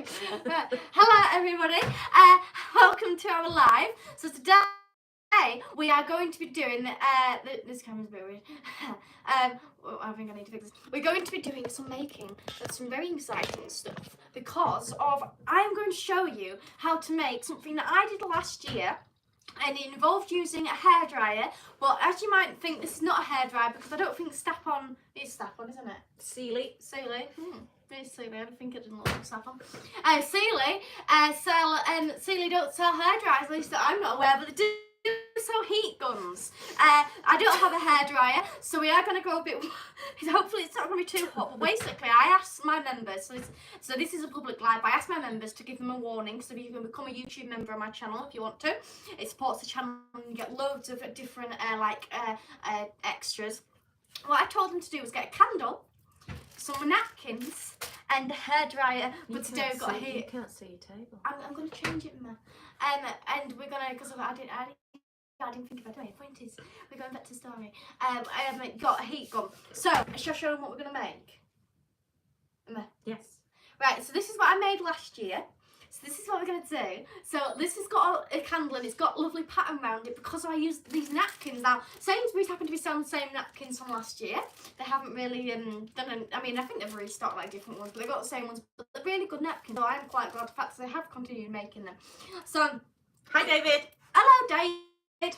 okay. Hello everybody, welcome to our live. So today we are going to be doing, this camera's a bit weird. I think I need to fix this. We're going to be doing some making of some very exciting stuff because I'm going to show you how to make something that I did last year. And it involved using a hairdryer, but as you might think, this is not a hairdryer because I don't think Snap-on is Snap-on, isn't it? Sealy. Very Sealy. I don't think it didn't look like Snap-on. Sealy Sealy don't sell hairdryers, at least that I'm not aware, but they do sell heat guns. I don't have a hairdryer, so we are going to go a bit. Hopefully, it's not going to be too hot. But basically, I asked my members. So this is a public live. I asked my members to give them a warning, so you can become a YouTube member on my channel if you want to. It supports the channel, and you get loads of different extras. What I told them to do was get a candle, some napkins, and a hairdryer. But today we've got a heat. You can't see your table. I'm going to change it, ma. And we're gonna, because I didn't think about it. Point is, we're going back to the story. I got a heat gun. So, shall I show them what we're going to make? Yes. Right, so this is what I made last year. So this is what we're going to do. So this has got a candle and it's got a lovely pattern around it because I used these napkins. Now, Sainsbury's happen to be selling the same napkins from last year. They haven't really done I think they've restocked like different ones, but they've got the same ones. But they're really good napkins, so I'm quite glad the fact that they have continued making them. So, hi David. Hello David.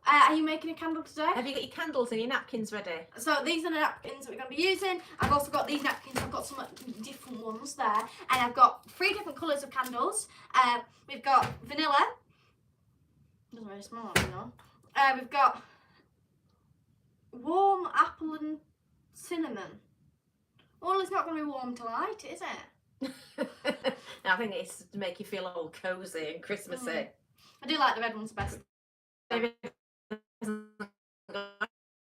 Are you making a candle today? Have you got your candles and your napkins ready? So these are the napkins that we're going to be using. I've also got these napkins. I've got some different ones there. And I've got 3 different colours of candles. We've got vanilla. Doesn't really smell like vanilla. We've got warm apple and cinnamon. Well, it's not going to be warm to light it, is it? I think it's to make you feel all cosy and Christmassy. I do like the red ones best. David hasn't got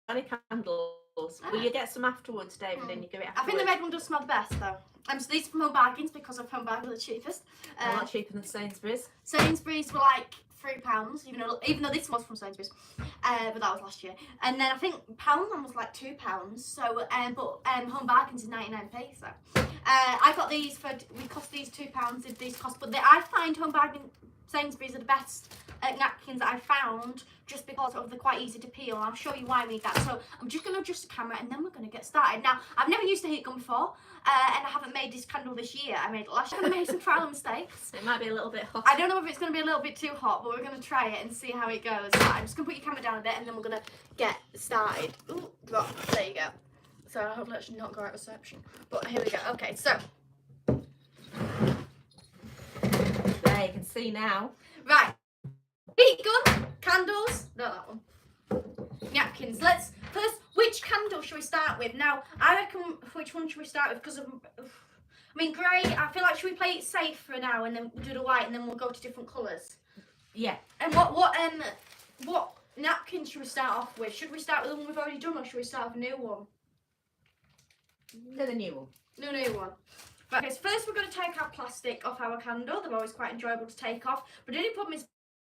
any candles. Will you get some afterwards, David, and you give it afterwards? I think the red one does smell the best, though. So these are from Home Bargains because of Home Bargains are the cheapest. A lot cheaper than Sainsbury's. Sainsbury's were like £3, even though this was from Sainsbury's, but that was last year. And then I think Poundland was like £2. So, but Home Bargains is 99p. So, I got these for. We cost these £2. Did these cost? But I find Home Bargains, Sainsbury's are the best napkins that I found just because of they're quite easy to peel. I'll show you why we need that. So I'm just going to adjust the camera and then we're going to get started. Now, I've never used a heat gun before and I haven't made this candle this year. I made it last year. I'm going to make some trial mistakes. It might be a little bit hot. I don't know if it's going to be a little bit too hot, but we're going to try it and see how it goes. So I'm just going to put your camera down a bit and then we're going to get started. Ooh, there you go. So I hope that's not great reception. But here we go. Okay, so. There, you can see now. Right. Heat gun, candles, no, that one. Napkins. Let's first. Which candle should we start with? Now, I reckon which one should we start with? Because grey. I feel like should we play it safe for now and then we'll do the white and then we'll go to different colours. Yeah. And what napkins should we start off with? Should we start with the one we've already done or should we start with a new one? No, the new one. No, new one. Right, okay, so first we're going to take our plastic off our candle. They're always quite enjoyable to take off. But the only problem is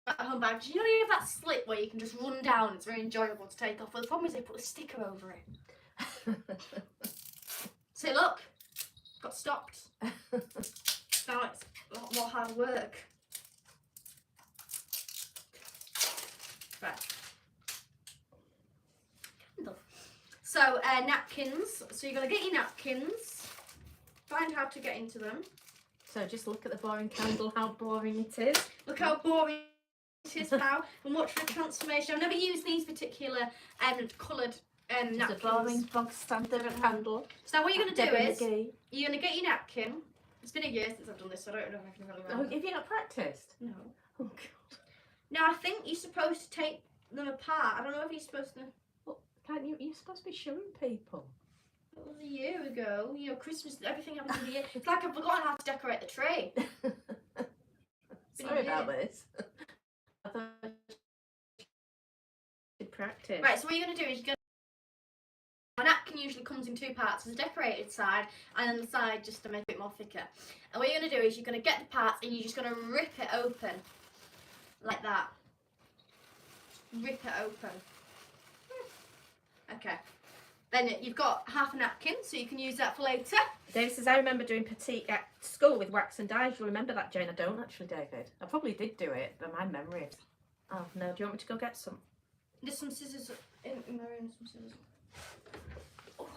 at Home Bargains, you have that slit where you can just run down. It's very enjoyable to take off. But the problem is they put a sticker over it. See, look, got stopped. Now it's a lot more hard work. Right. So napkins. So you're gonna get your napkins. Find how to get into them. So just look at the boring candle. How boring it is. Look how boring it is now. And watch the transformation. I've never used these particular coloured napkins. It's a boring bog standard candle. So what you're going to do is you're going to get your napkin. It's been a year since I've done this, so I don't know if I can really remember. Oh, have you not practised? No. Oh God. Now I think you're supposed to take them apart. I don't know if you're supposed to. Well, can't you? You're supposed to be showing people. It was a year ago. Christmas, everything happens in a year. It's like I've forgotten how to decorate the tree. Sorry about this. I thought I should practice. Right, so what you're going to do is a napkin usually comes in 2 parts. There's a decorated side and then the side just to make it more thicker. And what you're going to do is you're going to get the parts and you're just going to rip it open. Like that. Rip it open. Okay. Then you've got half a napkin, so you can use that for later. David says, I remember doing petite at school with wax and dyes. You remember that, Jane? I don't actually, David. I probably did do it, but my memory is... Oh, no. Do you want me to go get some? There's some scissors in my room. Some scissors. Oh.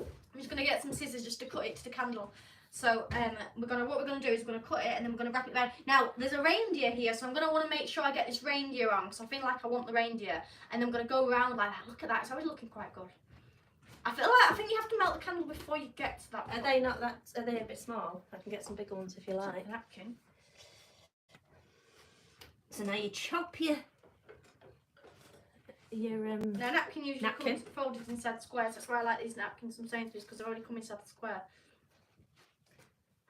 I'm just going to get some scissors just to cut it to the candle. So what we're gonna do is we're gonna cut it and then we're gonna wrap it around. Now there's a reindeer here, so I'm gonna want to make sure I get this reindeer on because I feel like I want the reindeer, and then I'm gonna go around like that. Look at that; it's already looking quite good. I think you have to melt the candle before you get to that. Are they not that? Are they a bit small? I can get some bigger ones if you like. Napkin. So now you chop your Now napkin usually napkin. comes folded inside squares. That's why I like these napkins from Sainsbury's because they already come inside the square.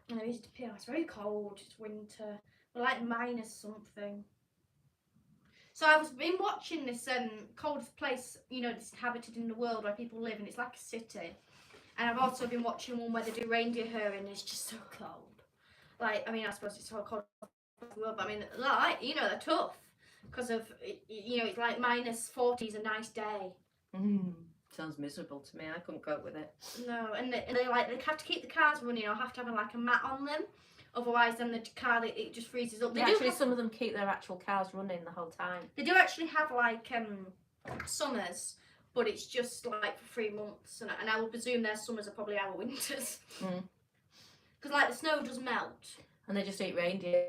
And they're easy to peel. It's very cold. It's winter. We're like minus something. So I've been watching this coldest place, you know, that's inhabited in the world where people live, and it's like a city. And I've also been watching one where they do reindeer herding, and it's just so cold. Like, I mean, I suppose it's so cold in the world, but I mean, like, you know, they're tough because of, you know, it's like minus 40 is a nice day. Sounds miserable to me. I couldn't cope with it. No, and they have to keep the cars running or have to have like a mat on them. Otherwise, then the car, it just freezes up. Some of them keep their actual cars running the whole time. They do actually have like summers, but it's just like for 3 months, and I will presume their summers are probably our winters. Because like the snow does melt. And they just eat reindeer.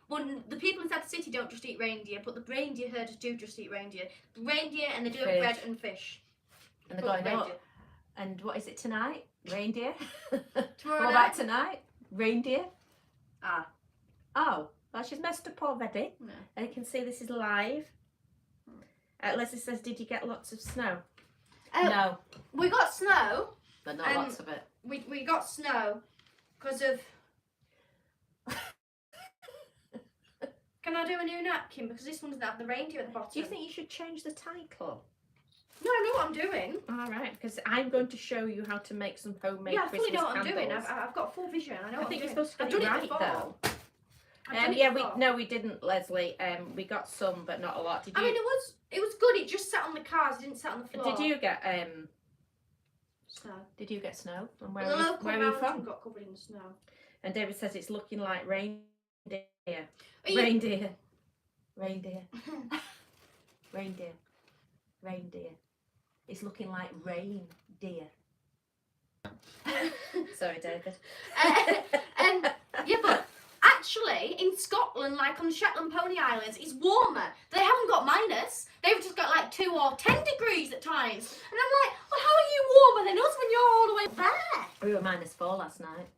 Well, the people inside the city don't just eat reindeer, but the reindeer herders do just eat reindeer. Reindeer, and they do have bread and fish. And they're going up. And what is it tonight? Reindeer? Tomorrow what about tonight? Reindeer? Ah. Oh, well, she's messed up already. No. And you can see this is live. Leslie says, did you get lots of snow? No. We got snow. But not lots of it. We got snow because of... Can I do a new napkin? Because this one doesn't have the reindeer at the bottom. Do you think you should change the title? No, I know what I'm doing. All right, because I'm going to show you how to make some homemade Christmas fully know what candles. I'm doing. I've got full vision. I know. I think you're supposed to get it right though. We didn't, Leslie. We got some, but not a lot. Did you? I mean, it was good. It just sat on the cars. It didn't sit on the floor. Did you get snow? Did you get snow? And where are you from? Got covered in snow. And David says it's looking like reindeer. Reindeer. It's looking like reindeer. Sorry, David. Yeah, but actually, in Scotland, like on the Shetland Pony Islands, it's warmer. They haven't got minus. They've just got like 2 or 10 degrees at times. And I'm like, well, how are you warmer than us when you're all the way there? We were -4 last night.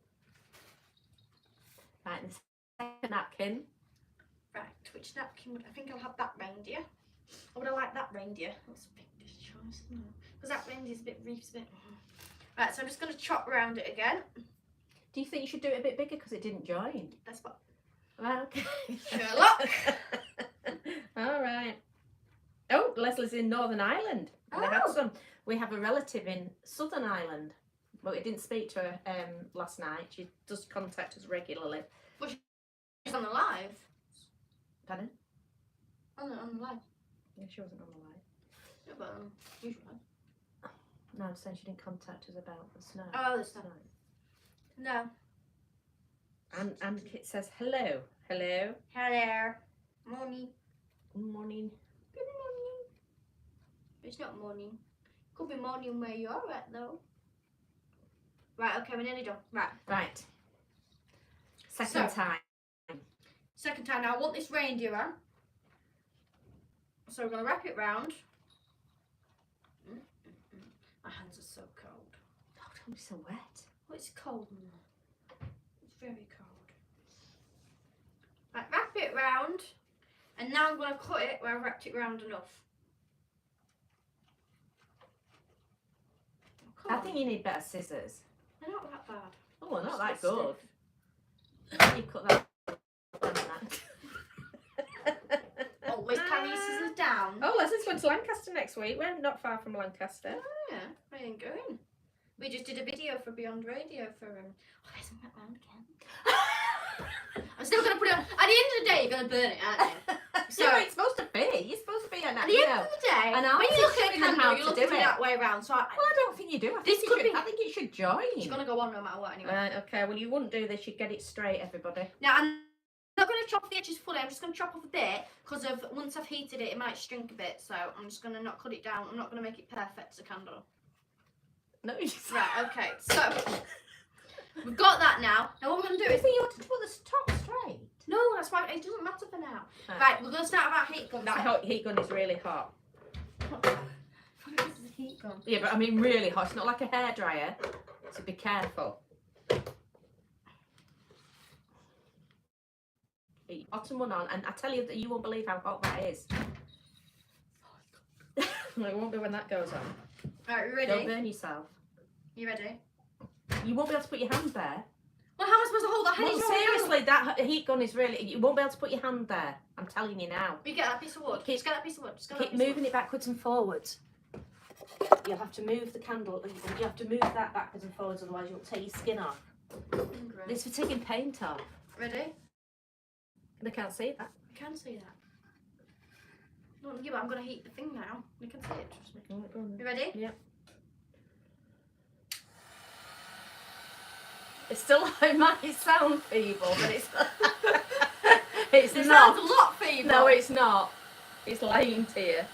Right, the second napkin. Right, which napkin would I think I'll have that reindeer? Or would I like that reindeer? That's a big choice, isn't it? Because that reindeer's a bit reef's a bit. Right, so I'm just going to chop around it again. Do you think you should do it a bit bigger because it didn't join? That's what. Right, okay. Sherlock. All right. Oh, Leslie's in Northern Ireland. And I had some. We have a relative in Southern Ireland. But we didn't speak to her last night. She does contact us regularly. Well, she's on the live. Pardon? On the live. Yeah, she wasn't on the live. Yeah, but usually. No, I'm saying she didn't contact us about the snow. Oh, the snow. No. And Kit says hello. Hello. Hello. Morning. Good morning. Good morning. It's not morning. Could be morning where you're at though. Right, okay, we're nearly done. Right. Second time. Second time. Now I want this reindeer on. So we're going to wrap it round. My hands are so cold. Oh, don't be so wet. Well, it's cold. It's very cold. Right, wrap it round. And now I'm going to cut it where I've wrapped it round enough. Oh, I think you need better scissors. They're not that bad. Oh, they're not that good. You cut that. Always carry your scissors down. Oh, Leslie's going to Lancaster next week. We're not far from Lancaster. Oh, yeah. I ain't going. We just did a video for Beyond Radio for Oh, there's some round again. I'm still going to put it on. At the end of the day, you're going to burn it, aren't you? So it's supposed to be. You're supposed to be on and at the end of the day, and I'm when you look at a showing them how candle, you to look do at it it. that way around. So Well, I don't think you do. I This think could it should, be- I think it should join. it's gonna go on no matter what anyway. Right, okay. Well, you wouldn't do this. You'd get it straight, everybody. Now I'm not gonna chop the edges fully. I'm just gonna chop off a bit because of once I've heated it, it might shrink a bit. So I'm just gonna not cut it down. I'm not gonna make it perfect as a candle. No, you just... Right. Okay. So we've got that now. Now what we're gonna do is. you want to put the top straight. No, that's why it doesn't matter for now. Right. Right. We're gonna start with our heat gun. That heat gun is really hot. This is a heat gun. Yeah, but I mean really hot. It's not like a hairdryer, so be careful. Put your bottom one on, and I tell you that you won't believe how hot that is. No, it won't be when that goes on. Right. You Don't ready? burn yourself. You ready? You won't be able to put your hand there. Well, how am I supposed to hold that? Well, seriously, that heat gun is really... You won't be able to put your hand there. I'm telling you now. You get that piece of wood. Keep- Just get that piece of wood. Just get Keep that piece moving it backwards and forwards. You'll have to move the candle. You have to move that backwards and forwards, otherwise you'll take your skin off. of wood. This for taking paint off. Ready? They can't see that. You can see that. No, yeah, but I'm gonna heat the thing now. You can see it. Trust me. Right, go on then. You ready? Yeah. It still it might sound feeble, but it's it's It not. sounds a lot feeble. No, it's not. It's latent here.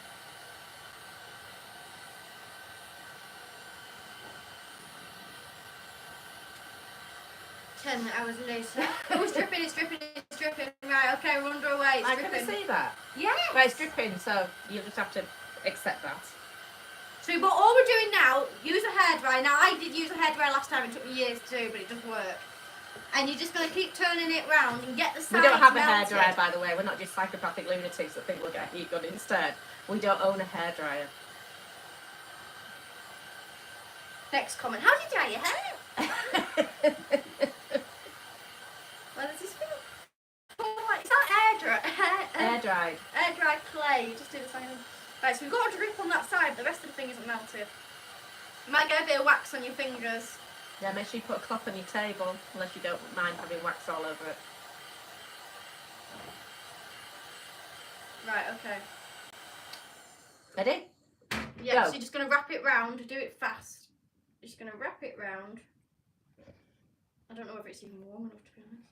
Ten hours later. Oh, it's dripping. It's dripping. It's dripping. Right. Okay, we're underway. It's I can dripping. see that. Yeah. But it's dripping, so you'll just have to accept that. So, but all we're doing now, use a hairdryer. Now, I did use a hairdryer last time. It took me years to do, but it does work. And you're just going to keep turning it round and get the sides We don't have a melted. hairdryer, by the way. We're not just psychopathic lunatics that think we'll get a heat gun instead. We don't own a hairdryer. Next comment. How do you dry your hair? Well, does this feel? Oh, it's not Air dried. air dry clay. You just do the same. Right, so we've got a drip on that side. The rest of the thing isn't melted. You might get a bit of wax on your fingers. Yeah, make sure you put a cloth on your table, unless you don't mind having wax all over it. Right. Okay. Ready? Yeah. Go. So you're just gonna wrap it round. Do it fast. You're just gonna wrap it round. I don't know whether it's even warm enough to be honest.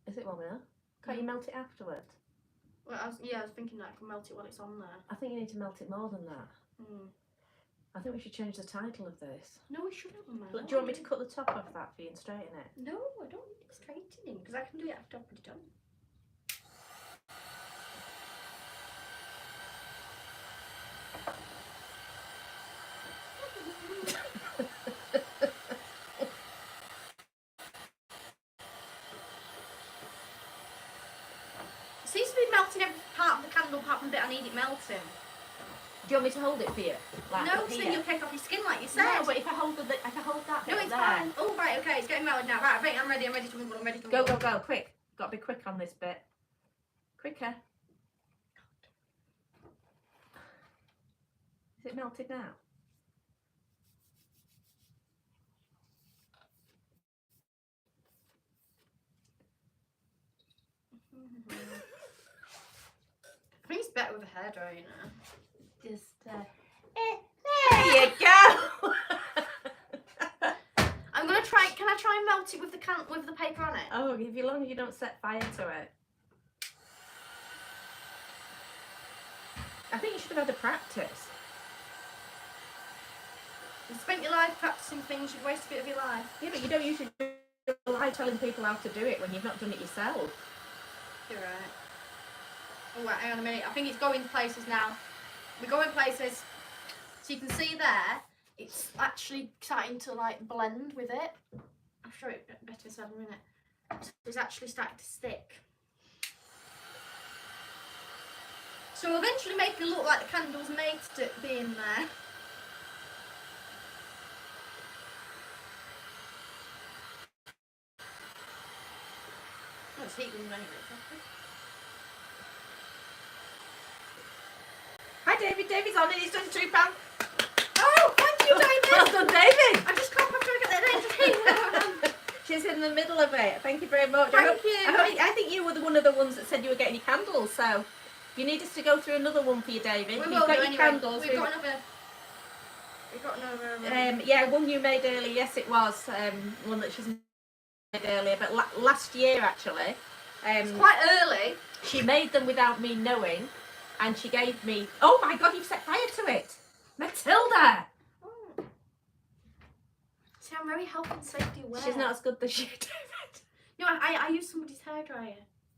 Is it warm enough? Can't you melt it afterwards? Well, I was thinking that I can melt it while it's on there. I think you need to melt it more than that. Hmm. I think we should change the title of this. No, we shouldn't. Mum. Do you want me to cut the top off that for you and straighten it? No, I don't need it straightening because I can do it after I've put it on. It seems to be melting every part of the candle apart from the bit I need it melting. Do you want me to hold it for you? Like No, up so here? then you'll take off your skin like you said. No, but if I hold that No, bit it's there. fine. Oh, right, okay, it's getting melted now. Right, I'm ready to move on, I'm ready to move on. Go, quick. Got to be quick on this bit. Quicker. Is it melted now? I think it's better with a hairdryer, you know. Just, there you go! I'm gonna try. Can I try and melt it with the paper on it? Oh, if you long as you don't set fire to it. I think you should have had a practice. You spent your life practicing things. You've wasted a bit of your life. Yeah, but you don't usually lie telling people how to do it when you've not done it yourself. You're right. Oh, right, hang on a minute. I think it's going places now. We're going places. So you can see there, it's actually starting to like blend with it. I'll show it better in a minute. So it's actually starting to stick. So we'll eventually make it look like the candle's made to be in there. Oh, it's heat gun anyway. Hi David, David's on it, he's done £2. Oh, thank you, David! Well done, David! I just can't trying to get that energy. She's in the middle of it. Thank you very much. Thank you. I think you were one of the ones that said you were getting your candles, so you need us to go through another one for you, David. We You've will got do your anyway. candles. We've got another. Yeah, one you made earlier. Yes, it was one that she's made earlier, but last year actually. It's quite early. She made them without me knowing, and she gave me. Oh my God! You've set fire to it, Matilda. Oh. See, I'm very health and safety aware. She's not as good as you, David. No, I use somebody's hairdryer.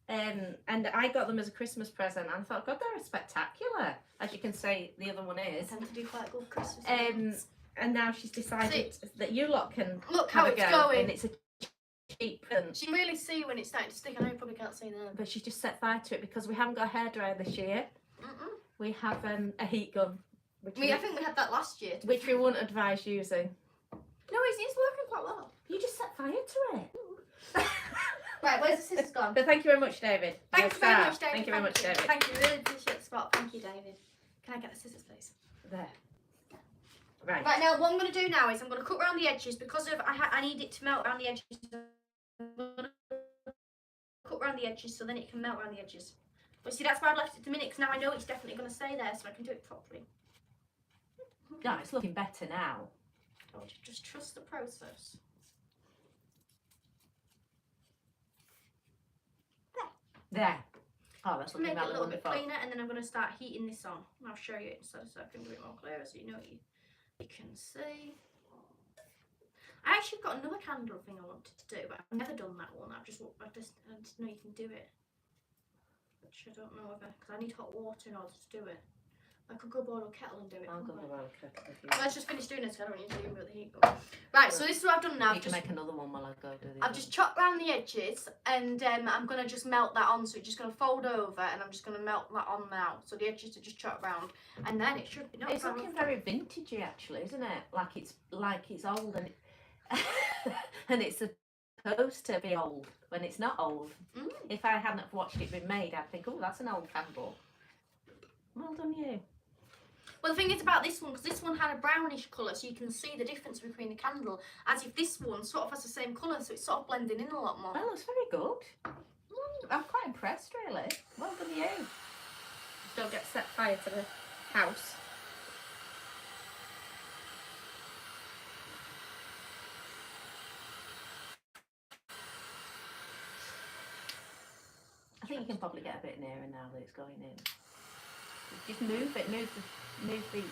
And I got them as a Christmas present, and I thought, God, they're spectacular. As you can say, the other one I is. tend to do quite good Christmas events. And now she's decided that you lot can Look have how a it's go, going. and it's a cheap present. You can really see when it's starting to stick. I know you probably can't see that. But she just set fire to it because we haven't got a hairdryer this year. We have a heat gun, I think we had that last year. which we wouldn't advise using. No, it's working quite well. You just set fire to it. Right, where's the scissors gone? But thank you very much, David. Thank you very much, David. Thank you very much, David. Thank you. Really appreciate the spot. Thank you, David. Can I get the scissors, please? There. Right. Right, now what I'm going to do now is I'm going to cut around the edges because of I need it to melt around the edges. I'm going to cut around the edges so then it can melt around the edges. But see, that's why I left it a minute because now I know it's definitely going to stay there so I can do it properly. No, it's looking better now. Oh, just trust the process. There. Oh, that's looking Make it a rather little bit wonderful. cleaner and then I'm going to start heating this on. I'll show you it so I can do it more clearer so you know what you can see. I actually got another candle thing I wanted to do, but I've never done that one. I just know you can do it, which I don't know whether because I need hot water in order to do it. I could go boil a kettle and do it. I'll go boil a kettle if you Well, let's just finish doing this. I don't need to do with the heat gun. Right, so this is what I've done now. You can make another one while I go do the I've just chopped round the edges and I'm going to just melt that on. So it's just going to fold over and I'm just going to melt that on now. So the edges are just chopped round and then it should be It's looking very vintagey actually, isn't it? Like it's old and and it's supposed to be old when it's not old. If I hadn't watched it been made, I'd think, oh, that's an old candle. Well done, you. Well, the thing is about this one, because this one had a brownish colour, so you can see the difference between the candle, as if this one sort of has the same colour, so it's sort of blending in a lot more. Well, that's very good. I'm quite impressed, really. Well done, you. Just don't get set fire to the house. I think you can probably get a bit nearer now that it's going in. Just move it, move the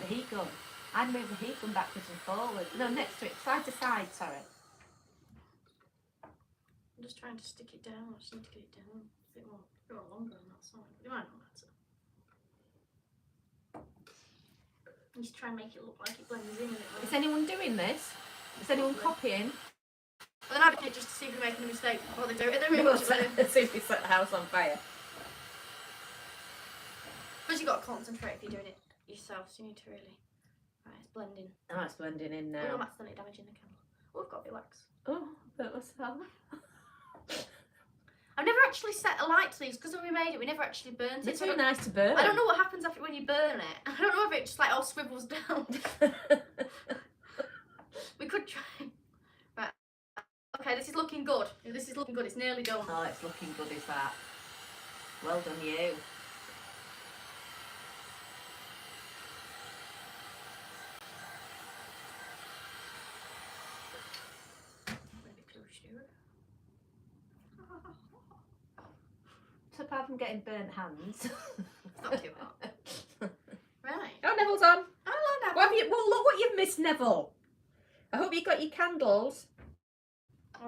heat gun. I'd move the heat gun backwards and forwards. No, next to it, side to side, sorry. I'm just trying to stick it down. I just need to get it down a bit more longer on that side. It might not matter. Just try and make it look like it blends in a little. Is anyone doing this? Is anyone copying? But then I did it just to see if we're making a mistake before they do it. Then we We'll must as soon as we set the house on fire. But you got to concentrate if you're doing it yourself, so you need to really. Right, it's blending. Oh, it's blending in Oh, I'm now. accidentally damaging the candle. Oh, I've got a bit of wax. Oh, that was fun. I've never actually set a light to these because when we made it, we never actually burnt They're it. So too nice to burn. I don't know what happens after when you burn it. I don't know if it just like all swivels down. We could try. Right. Okay, this is looking good. This is looking good. It's nearly done. Oh, it's looking good, is that? Well done, you. So apart from getting burnt hands. It's not too hot. Right. Oh, Neville's on. I like that. Well, look what you've missed, Neville. I hope you got your candles.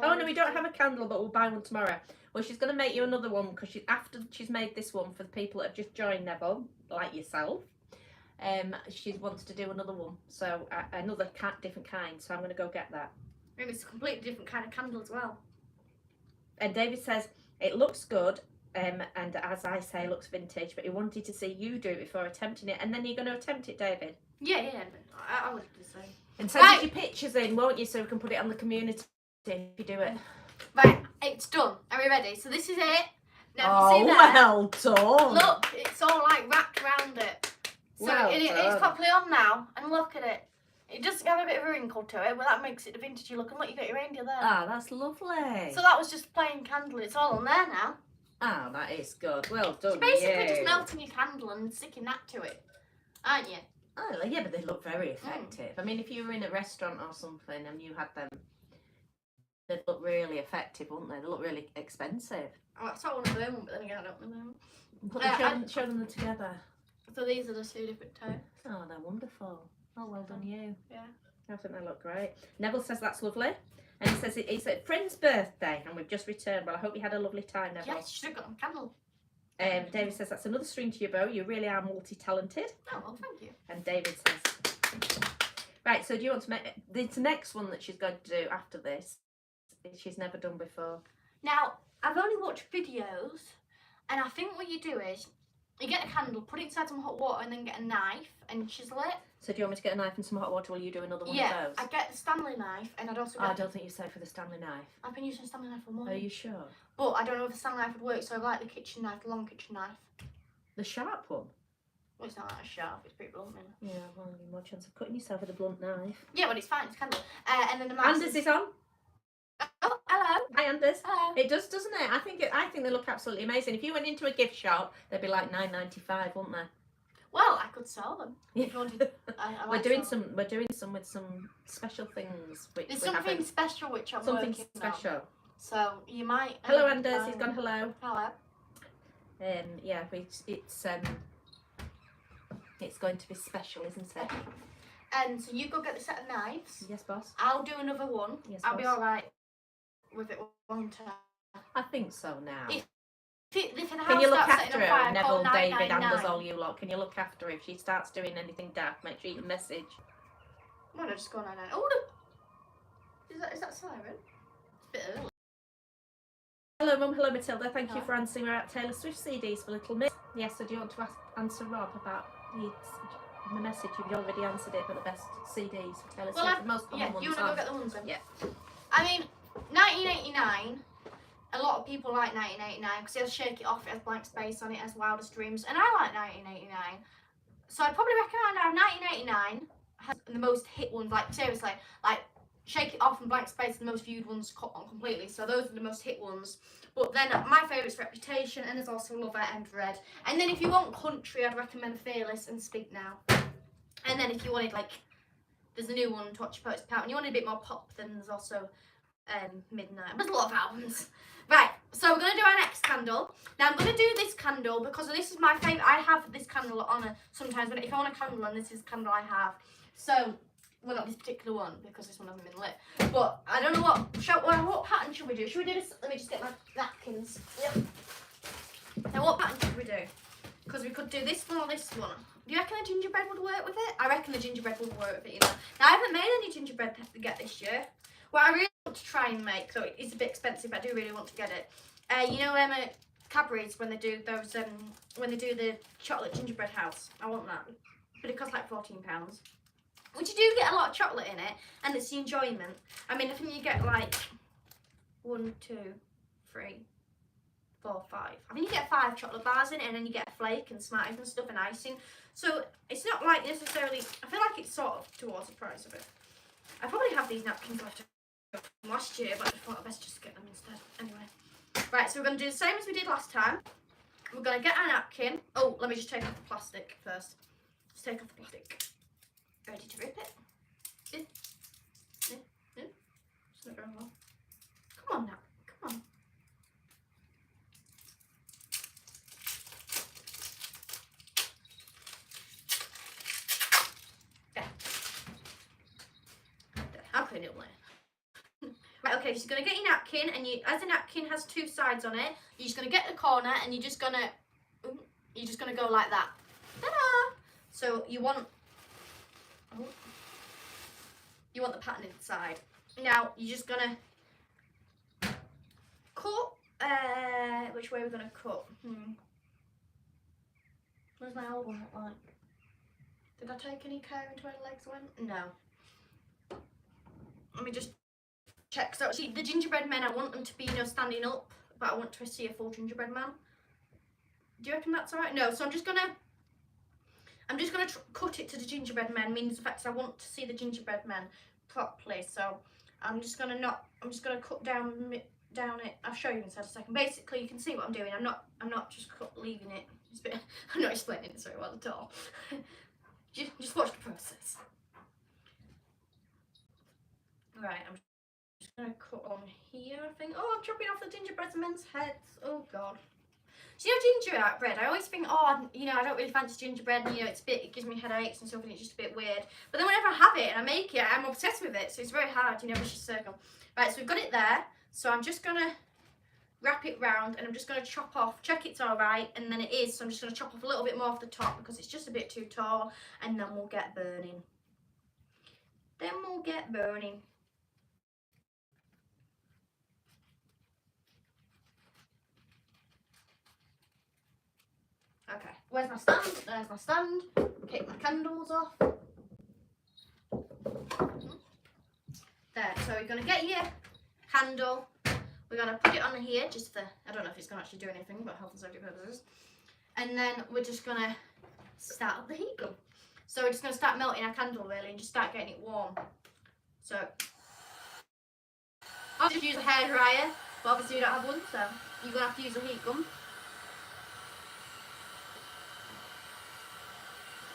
Oh no, we don't have a candle, but we'll buy one tomorrow. Well, she's going to make you another one because after she's made this one for the people that have just joined Neville, like yourself, she wants to do another one. So another different kind. So I'm going to go get that. And it's a completely different kind of candle as well. And David says it looks good, and as I say, it looks vintage. But he wanted to see you do it before attempting it, and then you're going to attempt it, David. Yeah. I would do the same. And send your pictures in, won't you, so we can put it on the community if you do it. Right, it's done. Are we ready? So this is it. Now, see there? Well done. Look, it's all like wrapped around it. So Well it's done. properly on now, and look at it. It does have a bit of a wrinkle to it, but that makes it the vintagey look. And look, you got your reindeer there. Ah, that's lovely. So that was just plain candle. It's all on there now. Ah, that is good. Well done, So basically you. just melting your candle and sticking that to it, aren't you? Oh, yeah, but they look very effective. I mean, if you were in a restaurant or something and you had them, they'd look really effective, wouldn't they? They look really expensive. Oh, I saw one of them, but then again, I don't know them. Put them, show them together. So these are the two different types. Oh, they're wonderful. Oh, well done you. Yeah. I think they look great. Neville says that's lovely. And he says it's a friend's birthday and we've just returned. Well, I hope you had a lovely time, Neville. Yes, you should have got a candle. David says that's another string to your bow. You really are multi-talented. Oh, well, thank you. And David says... Right, so do you want to make... The next one that she's going to do after this, she's never done before. Now, I've only watched videos, and I think what you do is, you get a candle, put it inside some hot water, and then get a knife and chisel it. So do you want me to get a knife and some hot water while you do another one Yeah, of those? I get the Stanley knife, and I'd also get... I don't think you said for the Stanley knife. I've been using a Stanley knife for more. Are you sure? But I don't know if the Stanley knife would work, so I like the kitchen knife, the long kitchen knife. The sharp one? Well, it's not that sharp, it's pretty blunt, really. Yeah, well, you more chance of cutting yourself with a blunt knife. Yeah, but it's fine, it's a candle. And then the mouse... Anders is on. Oh, hello. Hi, Anders. Hello. It does, doesn't it? I think they look absolutely amazing. If you went into a gift shop, they'd be like $9.95, wouldn't they? Well, I could sell them if you wanted. I We're like doing sell them. some. We're doing some with some special things. Which There's we something haven't- special which I'm something working special. on. So you might. Hello, Anders. He's gone. Hello. Hello. Yeah, it's going to be special, isn't it? And so you go get the set of knives. Yes, boss. I'll do another one. Yes, I'll be boss. all right with it one time. I think so now. If the house Can you look starts after setting on her, fire, Neville, call David, 999. Anders, all you lot? Can you look after her if she starts doing anything daft? Make sure you message. No, no, just go 999. Oh, look. Is that siren? It's a bit early. Hello, Mum. Hello, Matilda. Thank you Hello. for answering about Taylor Swift CDs for Little Miss. Yes, so do you want to answer Rob about the message? You've already answered it for the best CDs for Taylor Well, Swift. The most common Yeah, ones you want to go are. get the ones then? Yeah. I mean, 1989. A lot of people like 1989 because it has Shake It Off, it has Blank Space on it, it has Wildest Dreams, and I like 1989. So I'd probably recommend now 1989 has the most hit ones, like seriously, like Shake It Off and Blank Space are the most viewed ones completely, so those are the most hit ones. But then my favourite's Reputation, and there's also Lover and Red. And then if you want country, I'd recommend Fearless and Speak Now. And then if you wanted, like, there's a new one, Touch Your Post Pout, and you wanted a bit more pop, then there's also Midnight. There's a lot of albums. Right, so we're going to do our next candle. Now I'm going to do this candle because this is my favourite. I have this candle on sometimes when if I want a candle, and this is the candle I have. So, well, not this particular one because this one hasn't been lit. But I don't know what pattern should we do? Should we do this? Let me just get my napkins. Yep. Now what pattern should we do? Because we could do this one or this one. Do you reckon the gingerbread would work with it? I reckon the gingerbread would work with it, you know. Now I haven't made any gingerbread to get this year. Well, I really want to try and make, so it's a bit expensive, but I do really want to get it. You know, Cadbury's when they do those, when they do the chocolate gingerbread house. I want that, but it costs like £14. Which you do get a lot of chocolate in it, and it's the enjoyment. I mean, I think you get like 1, 2, 3, 4, 5. I think you get 5 chocolate bars in it, and then you get a flake and Smarties and stuff and icing. So it's not like necessarily. I feel like it's sort of towards the price of it. I probably have these napkins left from last year, but I thought I'd best just get them instead. Anyway, right. So we're going to do the same as we did last time. We're going to get our napkin. Oh, let me just take off the plastic first. Just take off the plastic. Ready to rip it? It's not going well. Come on now. Come on. There. I'll clean it later. Right, okay, so you're going to get your napkin, and as the napkin has 2 sides on it, you're just going to get the corner, and you're just going to go like that. Ta-da! So you want the pattern inside. Now you're just gonna cut. Which way we're gonna cut? Where's my old one look like? Did I take any care into where the legs went? No. Let me just check. So see, the gingerbread men, I want them to be, standing up, but I want to see a full gingerbread man. Do you reckon that's alright? No. So I'm just gonna I'm just going to cut it to the gingerbread men, means the fact I want to see the gingerbread men properly. So I'm just going to cut down it. I'll show you inside a second. Basically, you can see what I'm doing. I'm not just leaving it. It's a bit, I'm not explaining it very well at all. just watch the process. Right, I'm just going to cut on here, I think. Oh, I'm chopping off the gingerbread men's heads. Oh, God. So, you know, gingerbread, I always think, oh, you know, I don't really fancy gingerbread, and, you know, it gives me headaches and stuff, and it's just a bit weird. But then whenever I have it and I make it, I'm obsessed with it, so it's very hard, you know, vicious circle. Right, so we've got it there, so I'm just going to wrap it round, and I'm just going to chop off, check it's all right, and then it is, so I'm just going to chop off a little bit more off the top, because it's just a bit too tall, and then we'll get burning. Okay, where's my stand? There's my stand. Take my candles off. There, so you're going to get your handle. We're going to put it on here, just for, I don't know if it's going to actually do anything, but health and safety purposes. And then we're just going to start up the heat gun. So we're just going to start melting our candle really, and just start getting it warm. So, I'll just use a hairdryer, but obviously we don't have one, so you're going to have to use a heat gun.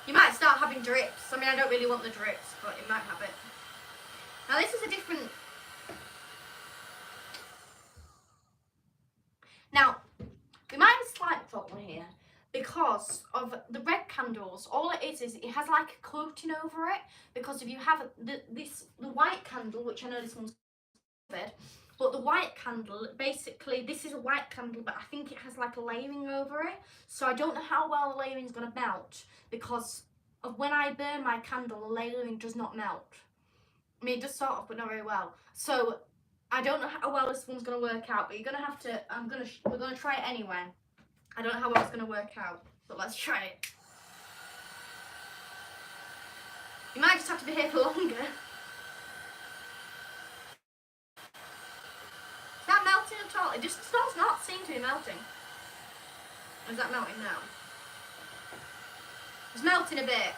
You might start having drips. I mean, I don't really want the drips, but it might have it. Now this is a different... Now, we might have a slight problem here because of the red candles. All it is it has like a coating over it, because if you have the white candle, which I know this one's covered, but the white candle, basically, this is a white candle, but I think it has like a layering over it. So I don't know how well the layering is going to melt, because of when I burn my candle, the layering does not melt. I mean, it does sort of, but not very well. So I don't know how well this one's going to work out, but you're going to have to, we're going to try it anyway. I don't know how well it's going to work out, but let's try it. You might just have to be here for longer. Is that melting at all? It just does not seem to be melting. Is that melting now? It's melting a bit.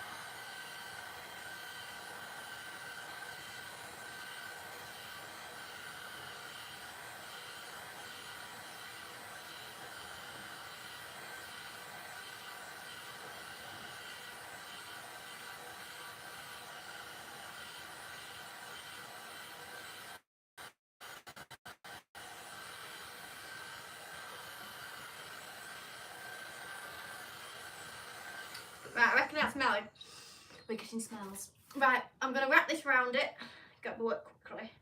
Right, I reckon that's melting. We're getting smells. Right, I'm going to wrap this round it. Got to work quickly.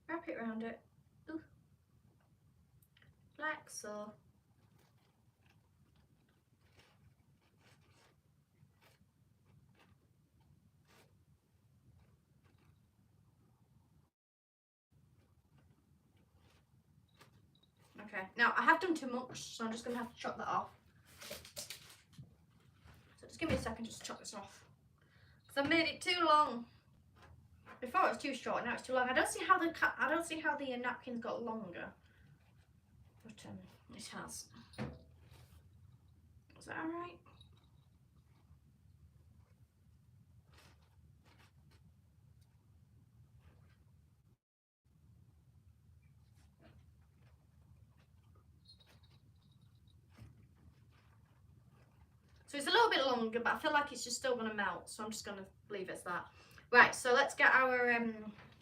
Wrap it round it. Ooh. Like so. Okay, now I have done too much, so I'm just going to have to chop that off. So just give me a second just to chop this off. Because I've made it too long. Before it was too short, now it's too long. I don't see how the napkins got longer. But it has. Is that alright? So it's a little bit longer, but I feel like it's just still going to melt, so I'm just going to leave it as that. Right, so let's get our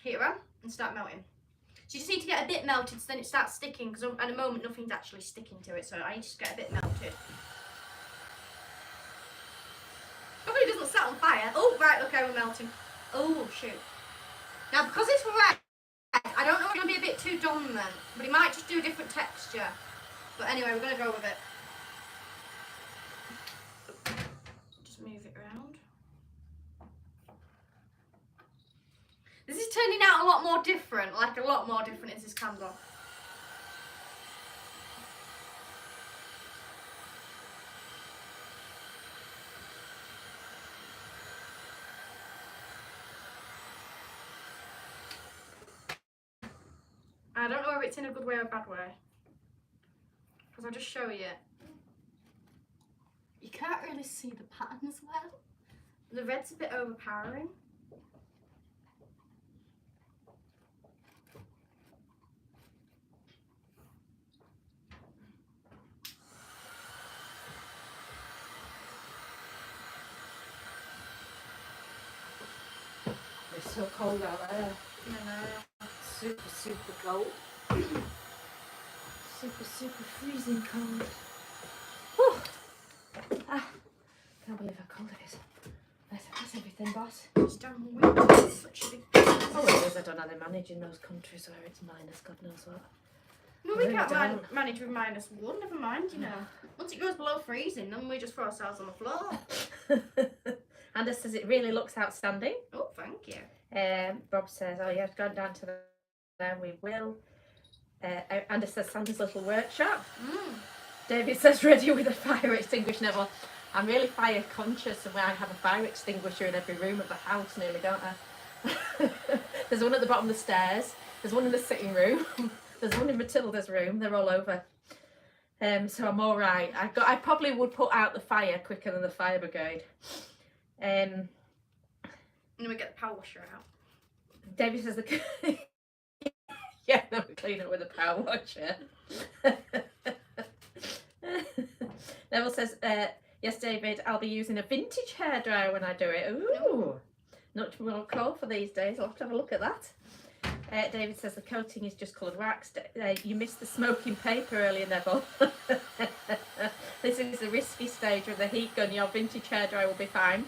heater on and start melting. So you just need to get a bit melted, so then it starts sticking, because at the moment nothing's actually sticking to it, so I need to get a bit melted. Hopefully it doesn't set on fire. Oh, right, okay, we're melting. Oh, shoot. Now, because it's red, I don't know if it's going to be a bit too dominant, but it might just do a different texture. But anyway, we're going to go with it. Just move it around. This is turning out a lot more different, like a lot more different is this candle. I don't know if it's in a good way or a bad way, because I'll just show you. You can't really see the pattern as well. The red's a bit overpowering. It's so cold out there. I know. Super, super cold. Super freezing cold. Whew. Ah, can't believe how cold it is. That's everything, boss. It's down the window. It's such a big. Oh, it is. I don't know how they manage in those countries where it's minus God knows what. No, we Really can't don't. manage with -1. Never mind, you know. Once it goes below freezing, then we just throw ourselves on the floor. Anders says it really looks outstanding. Oh, thank you. Bob says, oh, you have gone down to there. We will. Anders says Santa's little workshop. David says ready with a fire extinguisher. Neville, I'm really fire conscious, and I have a fire extinguisher in every room of the house nearly, don't I? There's one at the bottom of the stairs. There's one in the sitting room. There's one in Matilda's room. They're all over. So I'm all right. I probably would put out the fire quicker than the fire brigade. And then we get the power washer out. David says the yeah, no, we clean it with a power washer. Neville says, yes, David, I'll be using a vintage hairdryer when I do it. Ooh, not more cold for these days. I'll have to have a look at that. David says the coating is just coloured wax. You missed the smoking paper earlier, Neville. This is the risky stage with the heat gun. Your vintage hairdryer will be fine.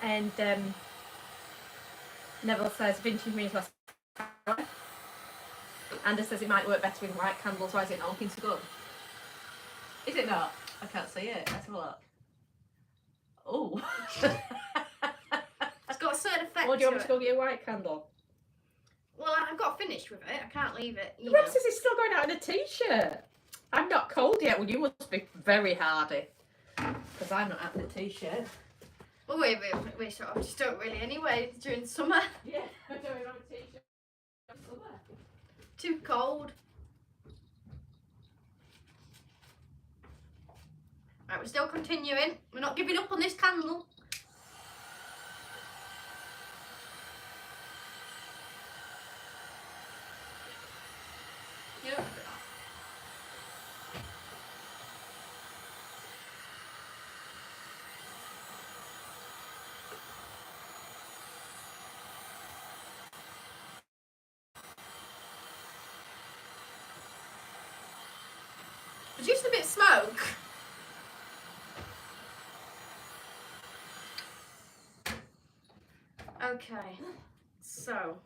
And Neville says vintage means less power. Anders says it might work better with white candles. Why is it not looking so good? Is it not? I can't see it. Let's have a look. Oh. It's got a certain effect. Or do you want me to go get a white candle? Well, I've got to finish with it. I can't leave it. Rob says he's still going out in a t-shirt. I'm not cold yet. Well, you must be very hardy. Because I'm not out in a t-shirt. Well, we sort of just don't really anyway during summer. Yeah, I'm going out in a t-shirt. Summer. Too cold. Right, we're still continuing. We're not giving up on this candle. Yeah. There's just a bit of smoke. Okay, so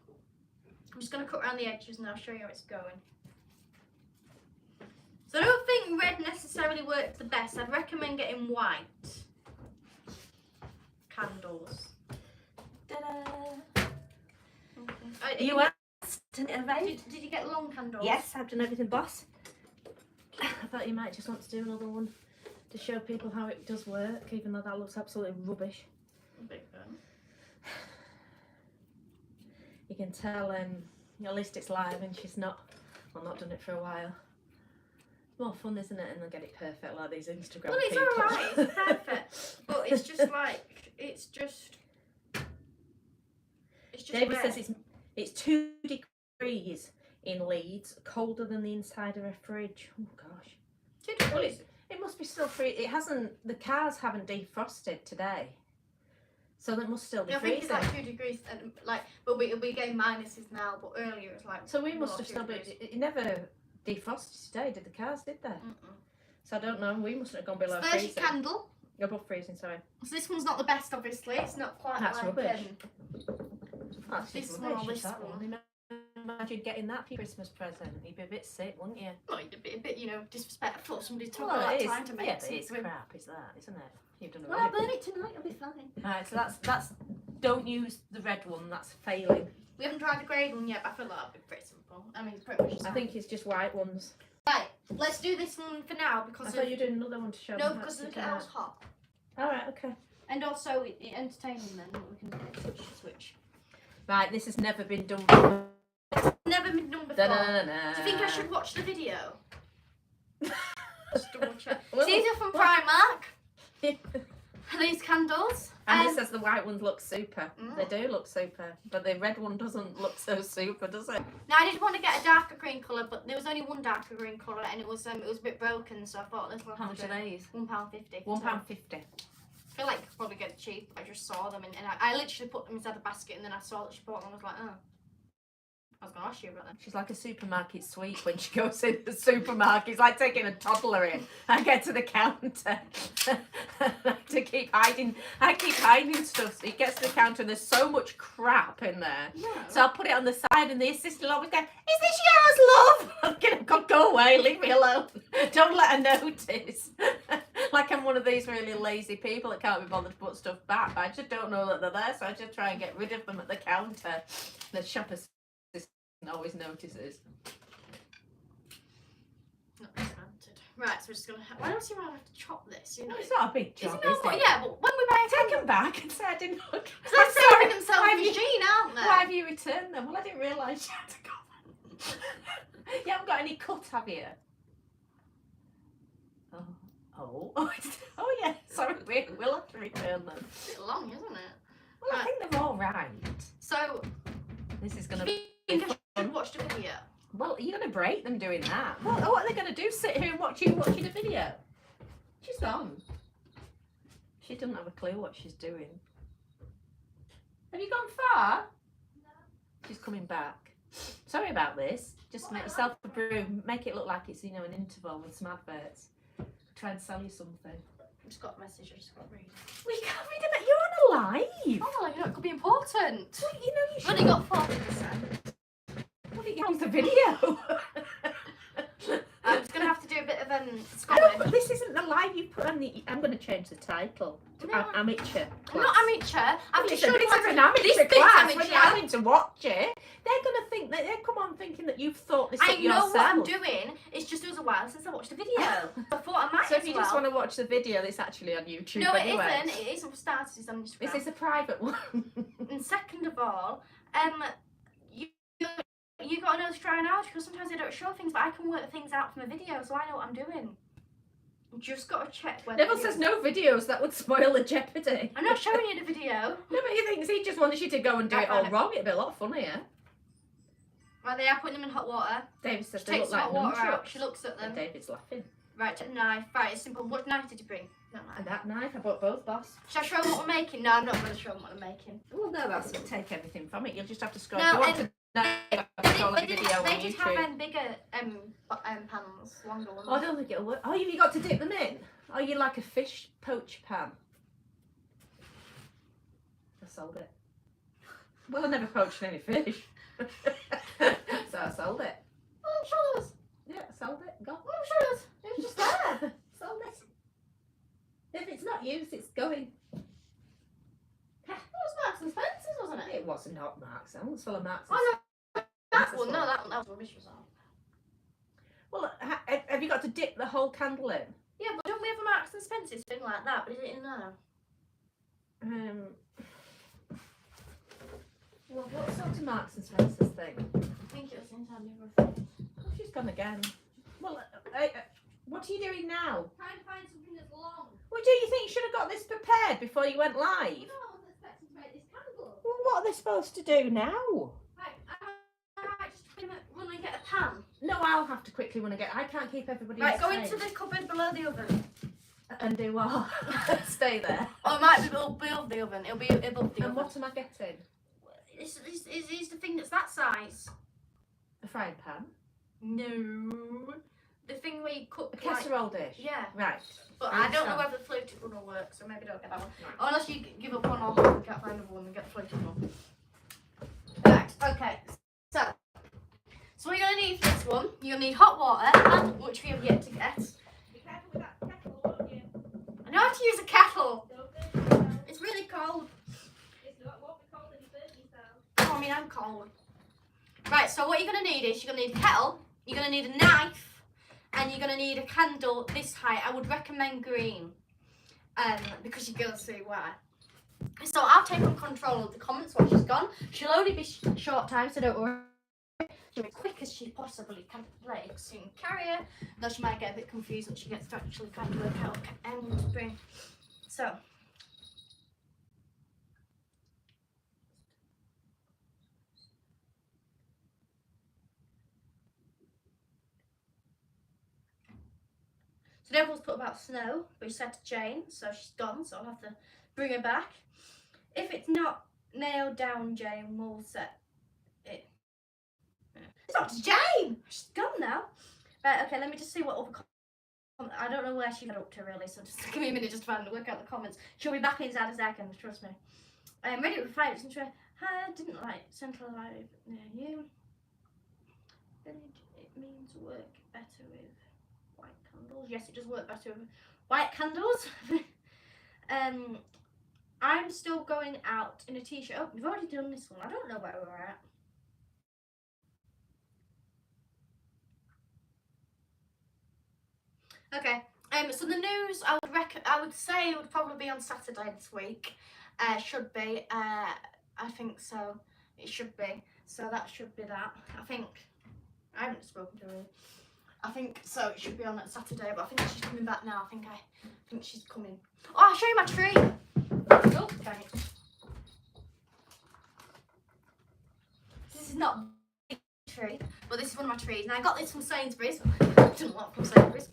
I'm just going to cut around the edges and I'll show you how it's going. So I don't think red necessarily works the best. I'd recommend getting white candles. Ta-da! Okay. You asked to innovate? Did you get long candles? Yes, I've done everything, boss. I thought you might just want to do another one to show people how it does work, even though that looks absolutely rubbish. Big fan. You can tell, at least it's live and she's not done it for a while. More fun, isn't it? And then get it perfect like these Instagram Well, it's people. alright, it's perfect. But it's just like, it's just David red. says it's 2 degrees in Leeds, colder than the inside of a fridge. Oh gosh. 2 degrees. It must be still free. It hasn't. The cars haven't defrosted today, so that must still be I think it's freezing. like 2 degrees, and like, but it'll be getting minuses now. But earlier it was like. So we must more have 2 still been. degrees. It never defrosted today, did the cars? Did they? So I don't know. We mustn't have gone below So there's your freezing. candle. Above freezing, sorry. So this one's not the best, obviously. It's not quite That's like. rubbish. That's this just one or rubbish, this that one. Imagine getting that for your Christmas present. You'd be a bit sick, wouldn't you? Well, it'd be a bit, you know, disrespectful. Somebody took Well, all that it is. time to make Yeah, but it's something. crap, is that, isn't it? You've done a Well, I'll burn it tonight. I'll be fine. Right, so that's. Don't use the red one. That's failing. We haven't tried the grey one yet, but I feel like that'd be pretty simple. I mean, it's pretty much. I think it's just white ones. Right, let's do this one for now because I thought you were doing another one to show no, them how because to look do at how it. it's hot, All right, okay. and also it entertaining. Then we can switch. Right, this has never been done before. Never been done before. Da-na-na-na. Do you think I should watch the video? Just double check. Well, These are from Primark. These candles. And it says the white ones look super. Mm. They do look super, but the red one doesn't look so super, does it? Now I did want to get a darker green colour, but there was only one darker green colour, and it was a bit broken, so I thought this one. How much are these? £1.50. £1.50. I feel like I could probably get it cheap. I just saw them and I literally put them inside the basket, and then I saw that she bought them. I was like, oh. I was going to ask you about them. She's like a supermarket sweep when she goes in the supermarket. It's like taking a toddler in. I get to the counter to keep hiding. I keep hiding stuff. So it gets to the counter and there's so much crap in there. Yeah. So I'll put it on the side and the assistant always goes, "Is this yours, love?" I'm gonna go away. Leave me alone. Don't let her notice. Like I'm one of these really lazy people that can't be bothered to put stuff back. I just don't know that they're there, so I just try and get rid of them at the counter. The shopper's always notices. Not dismounted. Right, so we're just gonna. Why don't you have to chop this? You know, It's not a big job, is is it? it? Yeah, but when we buy a Take them back and say I didn't look. they're saving themselves Why a have you- machine, aren't they? Why have you returned them? Well, I didn't realise you had to go. You haven't got any cut, have you? Oh yeah. Sorry, we'll have to return them. It's a bit long, isn't it? Well, I think they're all right. So, This is gonna do be. you think I should watch the video? Well, you're gonna break them doing that. Well, what are they gonna do? Sit here and watch you watching a video? She's gone. She doesn't have a clue what she's doing. Have you gone far? No. She's coming back. Sorry about this. Just make yourself a brew. Make it look like it's, an interval with some adverts. Try and sell you something. I just got a message, I just got to read. We can't read it. You're on a live. Oh, well, it could be important. Well, you I've should. only got 40%. What did you use the video? I'm just going to have to do a bit of No, scrolling. but this isn't the live you put on the. I'm going to change the title to No. amateur. I'm Class. not amateur. I've just Listen, showed this you is an this amateur bit's class. When amateur. you're having to watch it, they're going to think that they come on thinking that you've thought this I up know yourself. what I'm doing. It's just it was a while since I watched the video. I thought I might So as if you well. just want to watch the video, it's actually on YouTube No, it anyway. isn't. It is for starters. It's on Instagram. Is this a private one? And second of all, you got to know the terminology because sometimes they don't show things, but I can work things out from a video, so I know what I'm doing. You just got to check whether. Neville says no videos, that would spoil the jeopardy. I'm not showing you the video. No, but he thinks he just wants you to go and do Right, it all fine. wrong. It'd be a lot funnier. Right, they are putting them in hot water. David says She they takes look the like hot water out. nunchucks. She looks at them. And David's laughing. Right, take the knife. Right, it's simple. What knife did you bring? No knife. And that knife, I bought both, boss. Should I show them what we're making? No, I'm not going to show them what I'm making. Well, no, that's it. Take everything from it. You'll just have to scroll. No, If you want and- to know, control the They video on did YouTube. have bigger pans, longer ones. Oh, I don't think it'll work. Oh, have you got to dip them in? Oh, you like a fish poach pan? I sold it. Well, I never poached any fish. So I sold it. Oh, show us. Yeah, I sold it. Go. Oh, show us. It was just there. Sold it. If it's not used, it's going. That was Marks and Spencer's, wasn't it? It was not Marks. It was full of Marks. Oh, no. That Spencer's one, no, one. that was rubbish, was that? Well, have you got to dip the whole candle in? Yeah, but don't we have a Marks and Spencer's thing like that? But is it in there? Well, what sort of Marks and Spencer's thing? I think it was inside the other thing. Oh, she's gone again. Well, what are you doing now? Trying to find something that's long. Well, do you think you should have got this prepared before you went live? No, I wasn't expecting to make this candle. Well, what are they supposed to do now? Right, I might just run and get a pan. No, I'll have to quickly when I get. I can't keep everybody. Right, go safe. into the cupboard below the oven. And do what? Stay there. Or it might be above the oven. It'll be above the And oven. what am I getting? Is the thing that's that size? A frying pan? No. The thing where you cook. A casserole dish? Yeah. Right. But I I don't know understand. whether the floated one will work, so maybe don't get that one. Right. Or unless you give up one or you can't find another one and get the floated one. Right, okay. So what you're going to need for this one, you're going to need hot water, and which we have yet to get. Be careful with that kettle, won't you? I know how to use a kettle. Don't burn yourself. It's really cold. It's not what we call it, you burn yourself. Oh, I mean, I'm cold. Right, so what you're going to need is you're going to need a kettle, you're going to need a knife, and you're going to need a candle this height. I would recommend green, because you're going to see why. So I'll take on control of the comments while she's gone. She'll only be short time, so don't worry. as quick as she possibly can. Like, so you can carry her, though she might get a bit confused when she gets to actually kind of work out what to bring. So. So Devil's put about Snow, but he said to Jane, so she's gone, so I'll have to bring her back. If it's not nailed down, Jane, we'll set it. It's not to Jane! She's gone now. Right, okay, let me just see what other I don't know where she got up to really, so just give me a minute just to find work out the comments. She'll be back inside a second, trust me. I'm ready to fight. I didn't like Central Live near you. Village, it means work better with white candles. Yes, it does work better with white candles. I'm still going out in a t-shirt. Oh, we've already done this one. I don't know where we're at. Okay. So the news, I would say it would probably be on Saturday this week. Should be. I think so. It should be. So that should be that. I think. I haven't spoken to her. I think so. It should be on Saturday, but I think she's coming back now. I think she's coming. Oh, I'll show you my tree. Oh, dang it. This is not a big tree, but this is one of my trees. And I got this from Sainsbury's. I didn't want from Sainsbury's.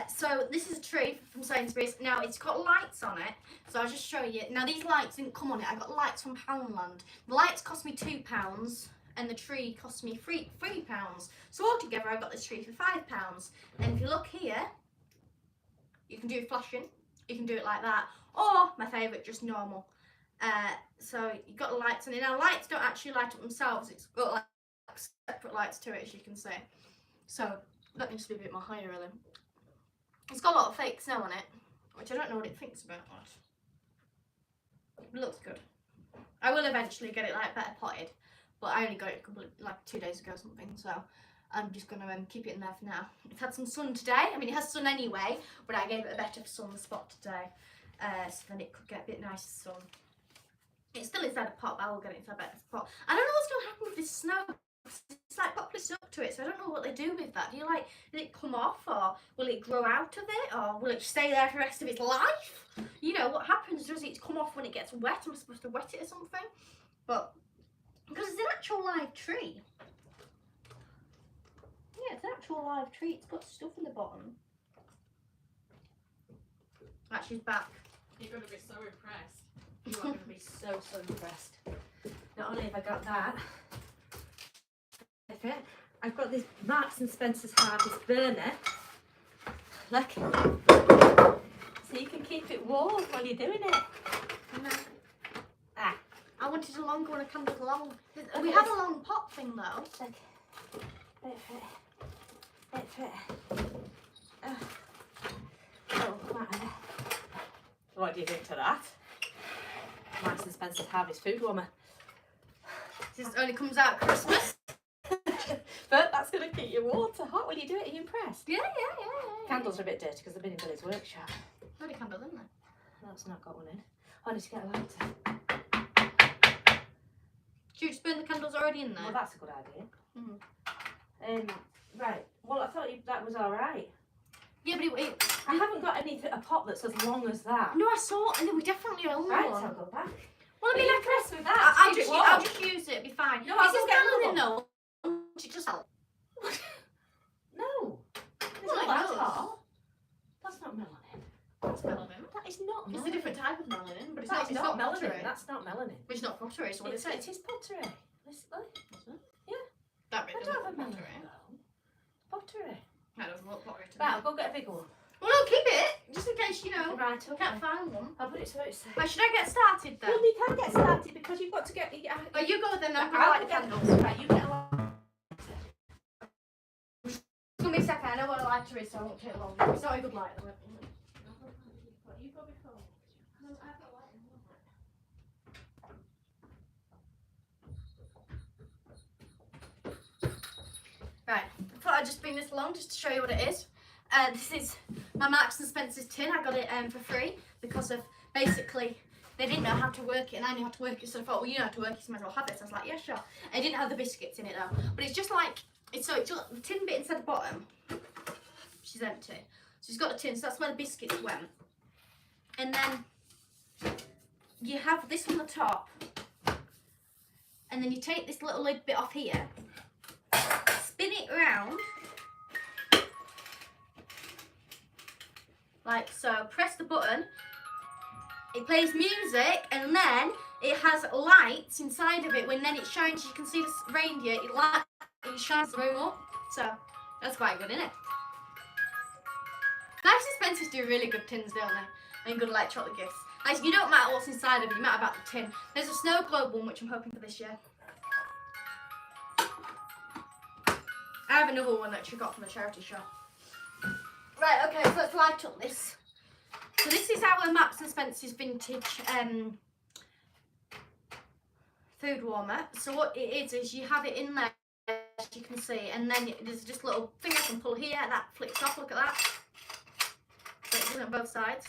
So this is a tree from Sainsbury's. Now it's got lights on it, so I'll just show you. Now these lights didn't come on it. I got lights from Poundland. The lights cost me £2, and the tree cost me £3. So altogether, I got this tree for £5. And if you look here, you can do it flashing. You can do it like that, or my favourite, just normal. So you've got the lights on it. Now lights don't actually light up themselves. It's got like separate lights to it, as you can see. So let me just be a bit more higher, really. It's got a lot of fake snow on it, which I don't know what it thinks about that. It looks good. I will eventually get it like better potted, but I only got it like 2 days ago or something, so I'm just going to keep it in there for now. It's had some sun today. I mean, it has sun anyway, but I gave it a better sun spot today, so then it could get a bit nicer sun. It's still inside a pot, but I will get it inside a better pot. I don't know what's going to happen with this snow. It's like properly stuck to it, so I don't know what they do with that. Did it come off, or will it grow out of it, or will it stay there for the rest of its life? You know, what happens? Does it come off when it gets wet? Am I supposed to wet it or something? But because it's an actual live tree. Yeah, it's an actual live tree. It's got stuff in the bottom. Right, she's back. You're going to be so impressed. You are going to be so impressed. Not only have I got that, I've got this Marks and Spencer's Harvest burner. Look. So you can keep it warm while you're doing it. Ah. I wanted a longer one, a kind of long. We have a long pot thing though. Look. Wait for it. Wait for it. Oh, whatever. What do you think to that? Marks and Spencer's Harvest food warmer. This only comes out at Christmas. But that's going to keep your water hot when you do it. Are you impressed? Yeah. Candles are a bit dirty because they've been in Billy's workshop. Bloody candle, isn't there? That's not got one in. I need to get a lighter. Do you just burn the candles already in there? Well, that's a good idea. Right. Well, I thought that was all right. Yeah, but I haven't got a pot that's as long as that. No, I saw, and we definitely own Right, one. so I'll go back. Well, I mean, I press with that. I'll just use it. It'll be fine. No, Is I'll this go get another melanin though? It just help. No. It's Well, not it that does. hot. That's not melanin. That's melanin. That is not melanin. It's a different type of melanin, but it's That's not melanin. pottery. That's not melanin. But it's not pottery, so what It is pottery. Listen. That bit I doesn't don't have look melanin pottery. though. Pottery. That doesn't look pottery to me. Right, I'll go get a bigger one. Well, no, keep it, just in case, you know, Right, I okay. can't find one. I'll put it so it's Right, should I get started then? Well, you can get started because you've got to get. Oh, you go then, I'm going to I'll light the get candles. Right, you get a light. It's going to be a second, I know what a lighter is, so I won't take long. It's not a good light, though. You go before. No, I have a light in here. Right, I thought I'd just bring this along just to show you what it is. This is my Marks and Spencer's tin. I got it for free because of basically they didn't know how to work it, and I knew how to work it, so I thought, well, you know how to work it, so you might as well have it. So I was like, yeah, sure. I didn't have the biscuits in it though, but it's just like it's just the tin bit inside the bottom, which is empty. So it's got the tin, so that's where the biscuits went, and then you have this on the top, and then you take this little lid bit off here, spin it round. Like so, press the button, it plays music, and then it has lights inside of it. When then it shines, you can see the reindeer, it shines the room up. So, that's quite good, isn't it? Nice and Spencer's do really good tins, don't they? And good like chocolate gifts. Like, you don't matter what's inside of it, you matter about the tin. There's a snow globe one, which I'm hoping for this year. I have another one that she got from a charity shop. Right, okay, so let's light up this. So this is our Marks and Spencer's vintage food warmer. So what it is you have it in there, as you can see, and then there's just a little thing I can pull here, that flips off, look at that. So it does it on both sides.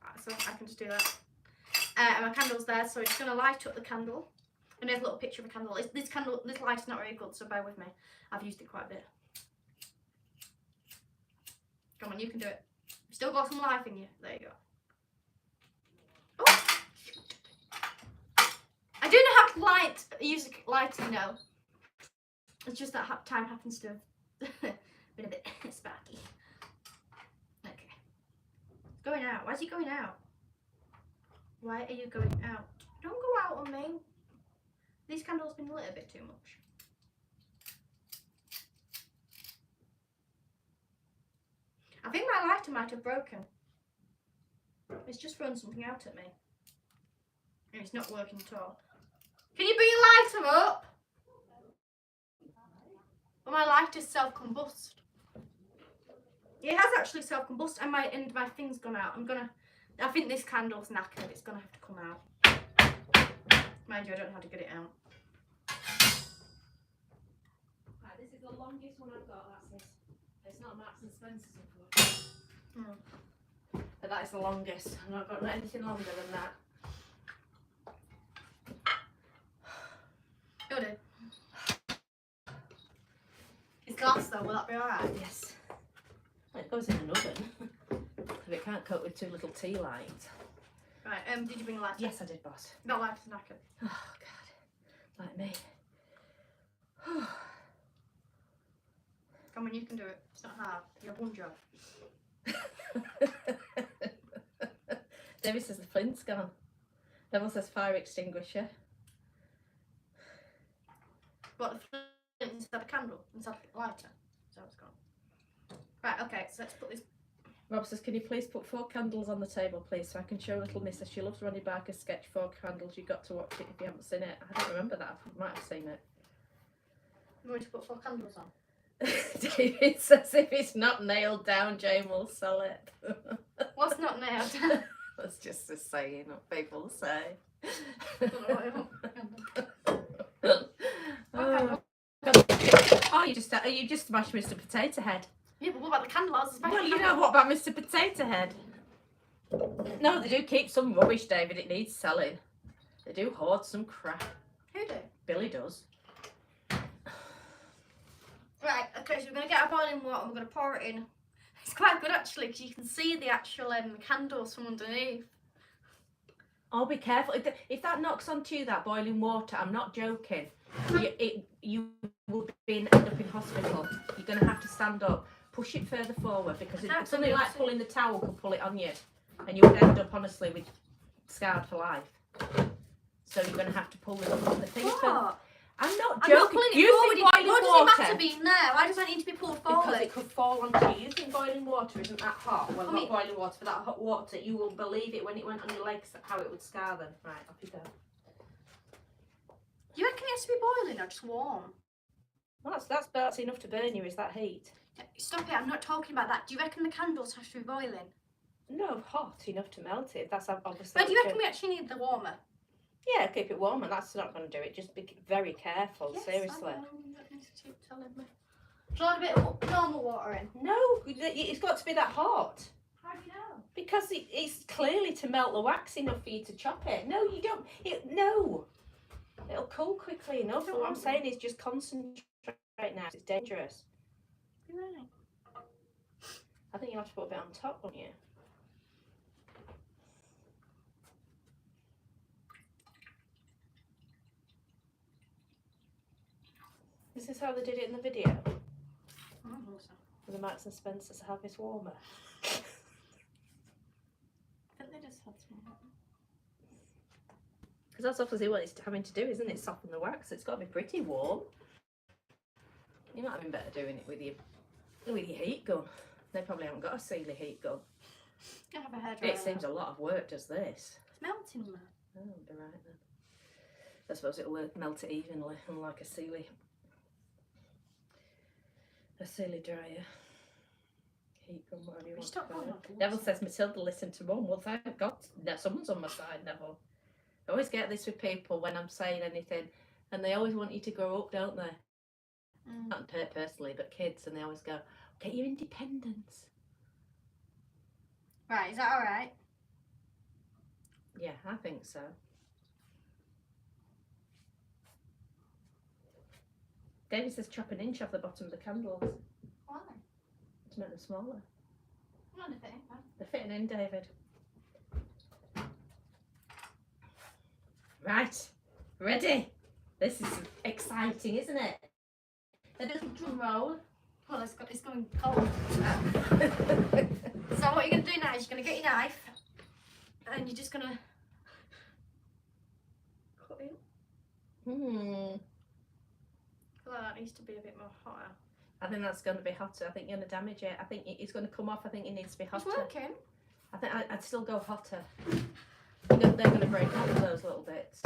Right, so I can just do that. And my candle's there, so it's going to light up the candle. And there's a little picture of a candle. This light is not very good, so bear with me. I've used it quite a bit. Come on, you can do it. Still got some life in you. There you go. Oh! I do know how to use a lighter now. It's just that time happens to have been a bit sparky. Okay. It's going out. Why is he going out? Why are you going out? Don't go out on me. This candle's been lit a bit too much. I think my lighter might have broken. It's just thrown something out at me. And it's not working at all. Can you bring your lighter up? Well, my lighter's self-combust. It has actually self-combust, and my thing's gone out. I think this candle's knackered. It's gonna have to come out. Mind you, I don't know how to get it out. Right, this is the longest one I've got. That's this. It's not Marks and Spencer's, unfortunately. But that is the longest. I've not got anything longer than that. Go do. It's glass though, will that be alright? Yes. Well, it goes in an oven. But it can't cope with too little tea light. Right, did you bring a lighter? Yes, I did, boss. Not lighter, knackered. Oh, God. Like me. Come on, you can do it. It's not hard. You have one job. Debbie says the flint's gone. Devil says fire extinguisher. What, the flint inside a candle? Inside a lighter? So it's gone. Right, okay, so let's put this. Rob says, can you please put 4 candles on the table, please, so I can show little Miss as she loves Ronnie Barker's sketch 4 Candles. You've got to watch it if you haven't seen it. I don't remember that. I might have seen it. You want me to put 4 candles on? David says if it's not nailed down, Jane will sell it. What's not nailed down? That's just a saying what people say. Oh, you just smashed Mr. Potato Head. Yeah, but what about the candle? Well, you know what about Mr. Potato Head? No, they do keep some rubbish, David. It needs selling. They do hoard some crap. Who do? Billy does. Right, okay, so we're going to get our boiling water and we're going to pour it in. It's quite good actually because you can see the actual candles from underneath. Oh, be careful. If that knocks onto you, that boiling water, I'm not joking. You will end up in hospital. You're going to have to stand up. Push it further forward because it's something like pulling the towel could pull it on you. And you would end up, honestly, with scarred for life. So you're going to have to pull the thing further. I'm not joking. I'm not pulling it forward. Why does it matter being there? Why does that need to be pulled forward? Because it could fall onto you. You think boiling water isn't that hot? Well, not boiling water, but that hot water, you will believe it when it went on your legs, how it would scar them. Right, off you go. You reckon it has to be boiling or just warm? Well, that's enough to burn you, is that heat? Stop it, I'm not talking about that. Do you reckon the candles have to be boiling? No, hot enough to melt it. That's obviously... But do you reckon we actually need the warmer? Yeah, keep it warm, and that's not going to do it. Just be very careful, yes, seriously. I know. You don't need to keep telling me. Shall I add a bit of normal water in? No, it's got to be that hot. How do you know? Because it's clearly to melt the wax enough for you to chop it. No, you don't. No. It'll cool quickly enough. What I'm saying is just concentrate now. It's dangerous. Right. I think you have to put a bit on top, don't you? Is this how they did it in the video? I don't think so. With the Marks and Spencer's Harvest Warmer. I think they just had some. Because that's obviously what it's having to do, isn't it? Soften the wax. It's got to be pretty warm. You might have been better doing it with your heat gun. They probably haven't got a Sealy heat gun. I have a hairdryer. It seems a lot of work, does this? It's melting there. Oh, be right then. I suppose it'll melt it evenly, unlike a Sealy dryer. Heat gun, whatever you want to call it. Neville says, Matilda, listen to Mum. Well, thank God someone's on my side, Neville. I always get this with people when I'm saying anything, and they always want you to grow up, don't they? Not personally, but kids, and they always go, get your independence. Right, is that alright? Yeah, I think so. David says chop an inch off the bottom of the candles Why? to make them smaller. Not a thing. They're fitting in, David. Right, ready. This is exciting, isn't it? Then do some drum roll. Well, it's going cold. So what you're going to do now is you're going to get your knife and you're just going to cut it. Hmm. I feel like that needs to be a bit more hotter. I think that's going to be hotter. I think you're going to damage it. I think it's going to come off. I think it needs to be hotter. It's working. I think I'd still go hotter. They're going to break off those little bits.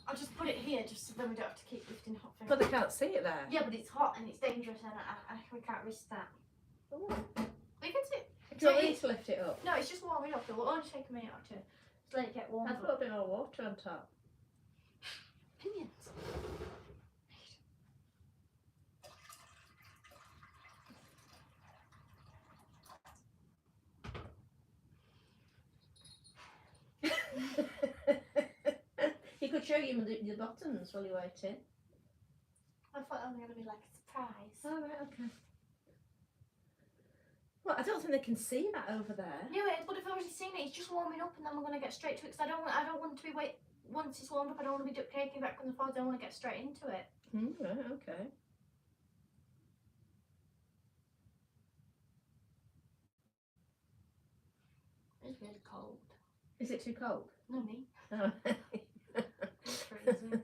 I'll just put it here just so then we don't have to keep lifting hot things. But they can't see it there. Yeah, but it's hot and it's dangerous and we can't risk that. Ooh. We can see. Do you want me to lift it up? No, it's just warming up. It will only take a minute or two. Just let it get warm. I'd put a bit more water on top. Opinions. He could show you the buttons while you're waiting. I thought that was going to be like a surprise. Oh, right, okay. Well, I don't think they can see that over there. No, but if I've already seen it, it's just warming up and then we're going to get straight to it because I don't want to be once it's warmed up, I don't want to be duct taking back from the forge, I want to get straight into it. Right, okay. It's really cold. Is it too cold? No, me. Oh. It's freezing.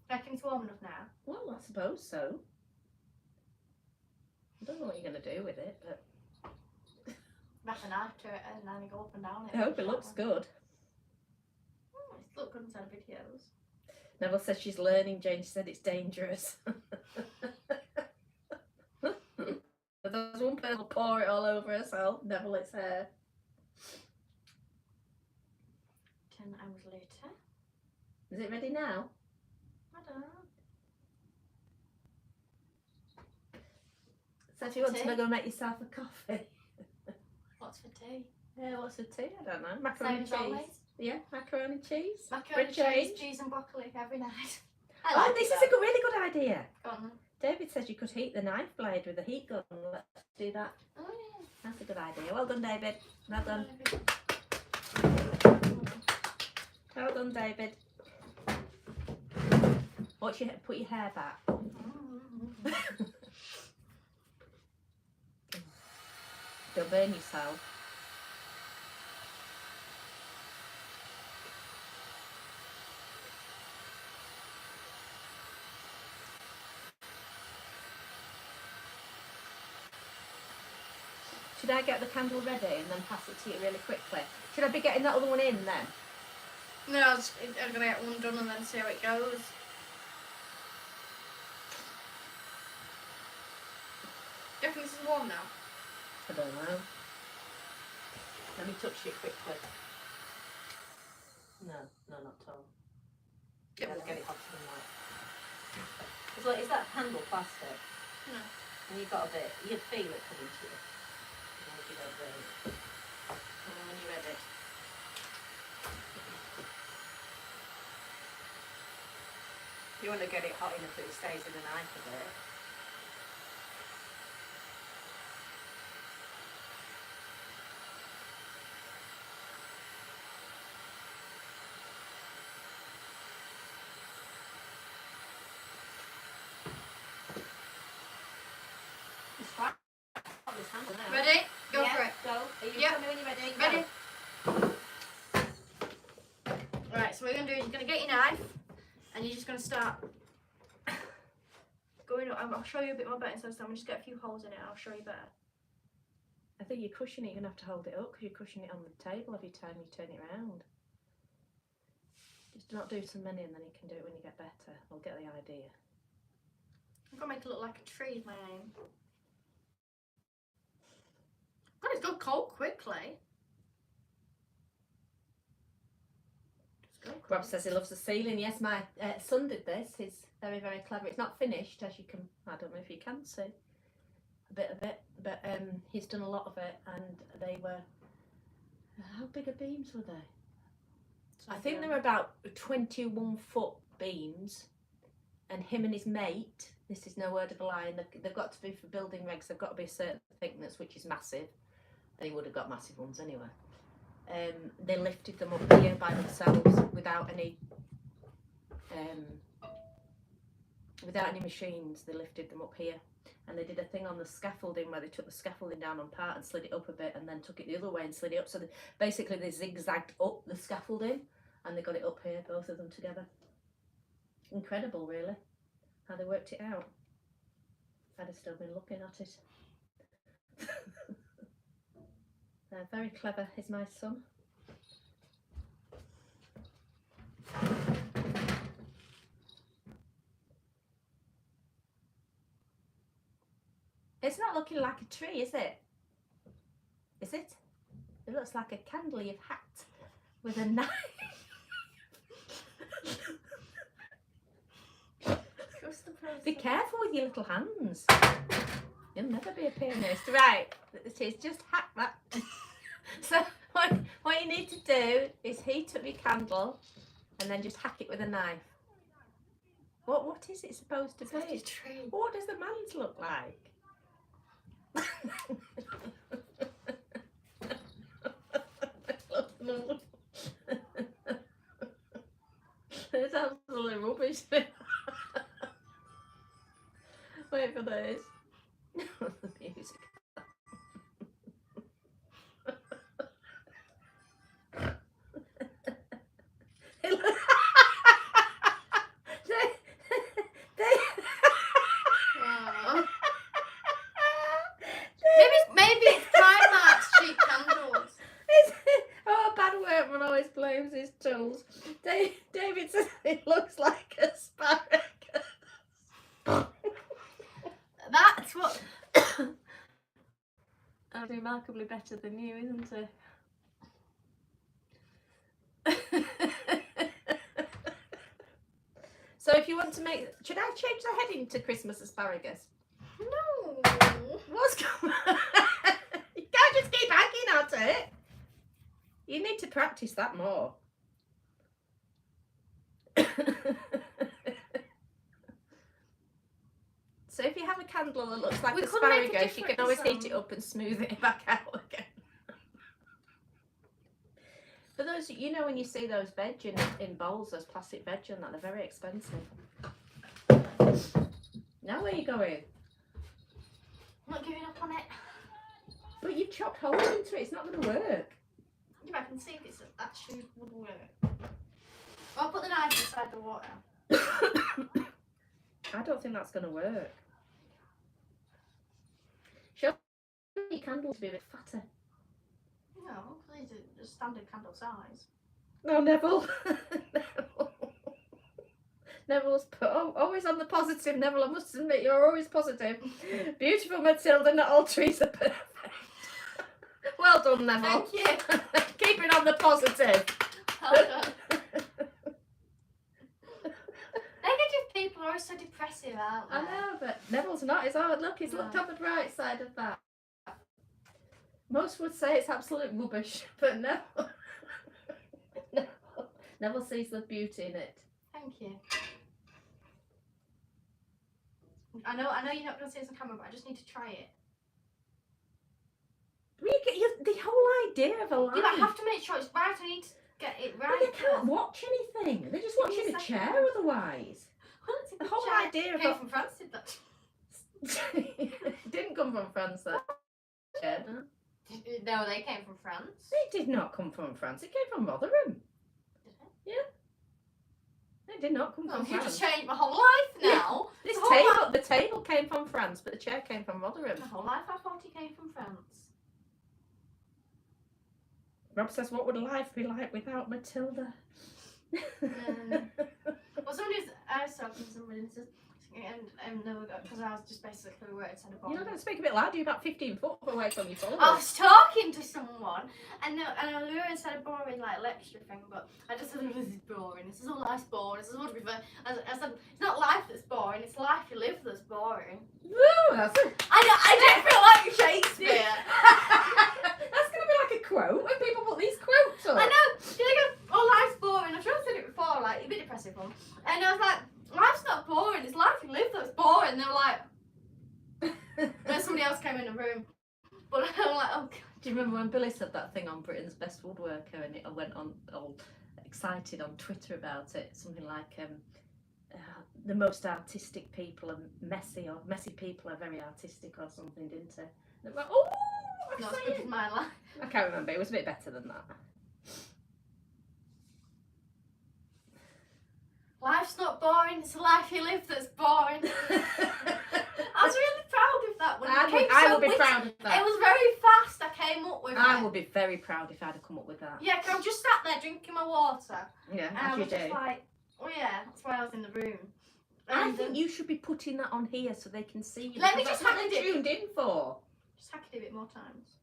Reckon it's warm enough now? Well, I suppose so. I don't know what you're going to do with it, but Wrap a knife to it and then go up and down it. I hope it looks good. Oh, it's looked good inside videos. Neville says she's learning, Jane. She said it's dangerous. But there's one person will pour it all over herself. Neville, it's her. 10 hours later. Is it ready now? I don't know. So if you want to go make yourself a coffee. What's for tea? Yeah, what's for tea? I don't know. Macaroni and Same as cheese. always. Yeah, macaroni and cheese. Macaroni, Red cheese, change. cheese and broccoli every night. Oh, this is a really good idea. Go on then. David says you could heat the knife blade with a heat gun. Let's do that. Oh yeah. That's a good idea. Well done, David. Well done. Well done, David. Put your hair back. Don't burn yourself. Should I get the candle ready and then pass it to you really quickly? Should I be getting that other one in then? No, I'm going to get one done and then see how it goes. Do you reckon this is warm now? I don't know. Let me touch it quickly. No, not at all. You Get have to warm. get it hotter than that. It's like, is that handle plastic? No. And you've got a bit, you'd feel it coming to you. If you don't burn it. And when you're ready. You want to get it hot enough that it stays in the knife a bit. It's quite hot, this handle now. Ready? Go Yeah, for it. Go. Are you Yep. tell me when you're ready? Ready? Go. Alright, so what you're going to do is you're going to get your knife and you're just going to start going up. I'll show you a bit more better, so I'm just get a few holes in it and I'll show you better. I think you're crushing it, you're going to have to hold it up because you're crushing it on the table every time you turn it around. Just not do so many and then you can do it when you get better. I'll get the idea. I'm going to make it look like a tree is my aim. God, it's gone cold quickly. Rob says he loves the ceiling. Yes, my son did this. He's very, very clever. It's not finished, as you can, I don't know if you can see a bit of it, but he's done a lot of it, and they were, how big of beams were they? I think they were about 21-foot beams, and him and his mate, this is no word of a lie, and they've got to be, for building regs, they've got to be a certain thickness, which is massive. They would have got massive ones anyway. They lifted them up here by themselves without any machines. They lifted them up here, and they did a thing on the scaffolding where they took the scaffolding down on part and slid it up a bit, and then took it the other way and slid it up. So basically they zigzagged up the scaffolding, and they got it up here, both of them together. Incredible, really, how they worked it out. I'd have still been looking at it. Very clever is my son. It's not looking like a tree, is it? Is it? It looks like a candle you've hacked with a knife. Be careful with your little hands. You'll never be a pianist. Right, it is just hack that. So what you need to do is heat up your candle and then just hack it with a knife. What is it supposed to be? It's a tree. What does the man's look like? It's absolutely rubbish. Wait for this. The music. Maybe it's Primark's cheap candles. Oh, bad workman always blames his tools. David says it looks like asparagus. That's what. That's remarkably better than you, isn't it? So if you want to make, should I change the heading to Christmas asparagus? No. What's going on? You can't just keep hacking at it. You need to practice that more. So if you have a candle that looks like asparagus, you can always heat it up and smooth it back out again. For those, you know, when you see those veg in bowls, those plastic veg and that, they're very expensive. Now where are you going? I'm not giving up on it. But you've chopped holes into it, it's not going to work. Yeah, I can see if it's actually would work. I'll put the knife inside the water. I don't think that's going to work. Show your candle to be a bit fatter. No, these are just standard candle size. No, Neville. Neville's always on the positive, Neville. I must admit, you're always positive. Beautiful, Matilda. Not all trees are perfect. Well done, Neville. Thank you. Keep it on the positive. Negative people are always so depressive, aren't they? I know, but Neville's not. He's hard. Look, he's looked on the bright side of that. Most would say it's absolute rubbish, but no. Neville sees the beauty in it. Thank you. I know you're not going to see this on camera, but I just need to try it. The whole idea of a life. Yeah, but I have to make sure it's right. I need to get it right. Well, they can't watch anything. They're just watching a chair otherwise. The whole idea of came from France, did that? It didn't come from France, that chair. No, they came from France. It did not come from France. It came from Rotherham. Did it? Yeah. It did not come from You France. just changed my whole life now. The table came from France, but the chair came from Rotherham. My whole life I thought it came from France. Rob says, what would life be like without Matilda? Well, I was talking to somebody and says, because I was just basically where it said a You're not going to speak a bit loud. You're about 15 foot away from your phone. I was talking to someone and we were inside a boring lecture thing, but I just said, this is boring. This is all life's boring. This is what we I said, it's not life that's boring. It's life you live that's boring. Woo, that's it. I don't feel like Shakespeare. That's going to be like a quote when people put these quotes up. I know. They go, oh, life's boring. I've said it before, like a bit depressive one. And I was like, life's not boring. It's life you live that's boring. And they were like, then somebody else came in the room. But I'm like, oh God. Do you remember when Billy said that thing on Britain's Best Woodworker and it went on all excited on Twitter about it? Something like the most artistic people are messy, or messy people are very artistic, or something, didn't it? They were like, oh, Not as good as my life. I can't remember. It was a bit better than that. Life's not boring. It's a life you live that's boring. I was really proud of that one. I would be proud of that. It was very fast. I came up with it. I would be very proud if I'd have come up with that. Yeah, 'cause I just sat there drinking my water. Yeah, And I as you was just do. like, oh yeah, that's why I was in the room. I And, think you should be putting that on here so they can see you. Let me because just that's what hand they're it. tuned in for. Just hack it a bit more times.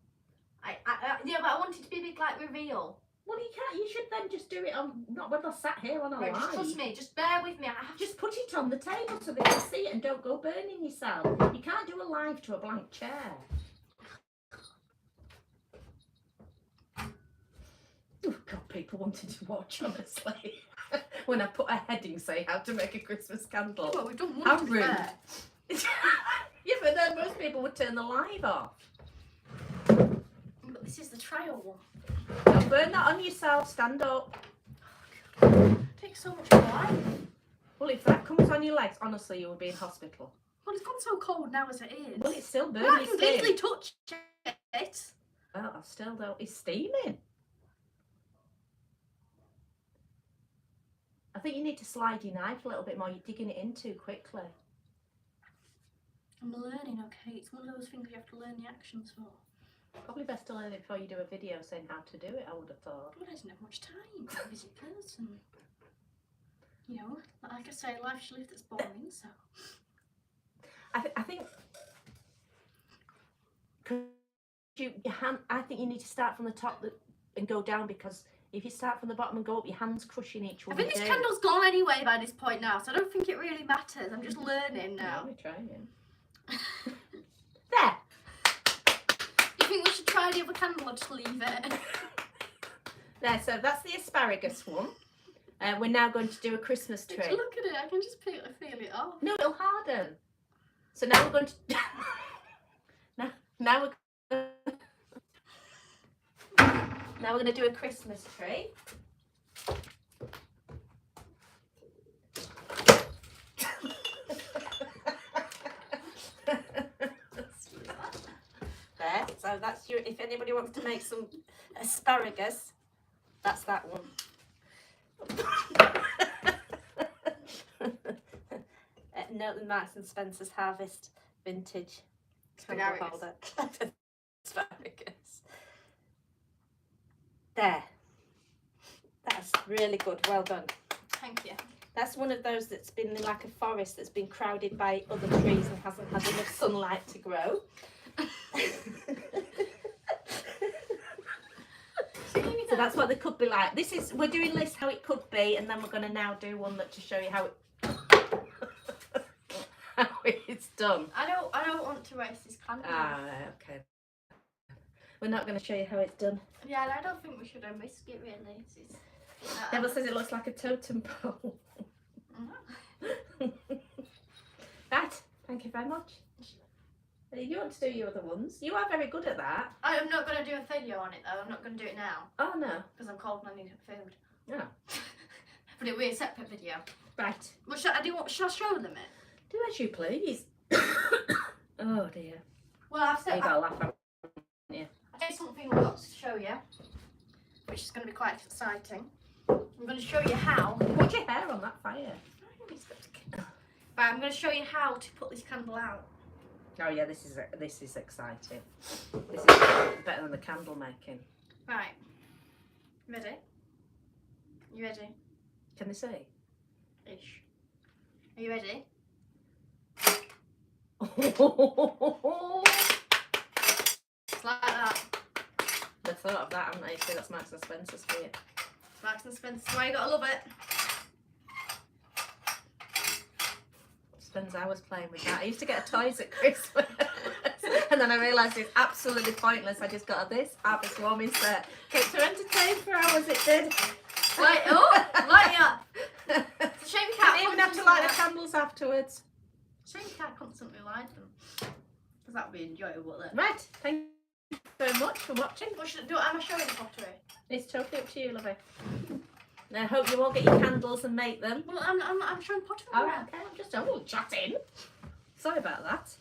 Yeah, but I wanted to be a big like reveal. Well, you can't. You should then just do it on, not when they're sat here on a Right, live. just trust me. Just bear with me. I have to. Just put it on the table so they can see it and don't go burning yourself. You can't do a live to a blank chair. Oh God, people wanted to watch, honestly. When I put a heading say how to make a Christmas candle. Well, we've done one. How to be rude. fair. Yeah, but then most people would turn the live off. But this is the trial one. Don't burn that on yourself, stand up. It takes so much time. Well, if that comes on your legs, honestly, you will be in hospital. Well, it's gone so cold now as it is. Well, it's still burning Well, I your can skin. easily touch it. Well, I still don't. It's steaming. I think you need to slide your knife a little bit more. You're digging it in too quickly. I'm learning, okay? It's one of those things you have to learn the actions for. Probably best to learn it before you do a video saying how to do it, I would have thought. Well, I didn't have much time. I'm a busy person. You know, like I say, life should live that's boring, so. I think I think you need to start from the top and go down, because if you start from the bottom and go up, your hand's crushing each one. I think this candle's gone anyway by this point now, so I don't think it really matters. I'm just learning now. We're trying. There. You think we should try the other candle or just leave it? There, so that's the asparagus one. We're now going to do a Christmas tree. Look at it, I can just feel it off. No, it'll harden. So now we're going to now we're going to do a Christmas tree. There. So that's your. If anybody wants to make some asparagus, that's that one. No, the Marks and Spencer's Harvest Vintage candle holder. Asparagus. There. That's really good. Well done. Thank you. That's one of those that's been in like a forest that's been crowded by other trees and hasn't had enough sunlight to grow. So that's what they could be like. We're doing lists how it could be, and then we're going to now do one that to show you how it's done. I don't want to waste this candle. Okay. We're not going to show you how it's done. Yeah, and I don't think we should risk it really. Neville says it looks like a totem pole. Right, thank you very much. You want to do your other ones? You are very good at that. I am not going to do a video on it though. I'm not going to do it now. Oh no. Because I'm cold and I need food. No. But it'll be a separate video. Right. Well, should I show them it? Do as you please. Oh dear. Well, I've said. You got to laugh at me. I've got something I've got to show you, which is going to be quite exciting. I'm going to show you how. Put your hair on that fire. Right, I'm going to show you how to put this candle out. Oh yeah, this is exciting. This is better than the candle making. Right. Ready? You ready? Can they see? Ish. Are you ready? It's like that. They've thought of that, haven't they? See, that's Marks and Spencer's for you. Marks and Spencer, why you gotta love it. Spends hours playing with that. I used to get a toys at Christmas. And then I realised it's absolutely pointless. I just got this Harvest warming set. Kept her entertained for hours, it did. Light up. It's a shame you can't Didn't even have to light the candles afterwards. It's a shame you can't constantly light them. Because that would be enjoyable, wouldn't it? Right, thank you very much for watching. Am I showing the pottery? It's totally up to you, lovey. And I hope you all get your candles and make them. Well, I'm showing pottery. Alright, okay, I'm just chatting. Sorry about that.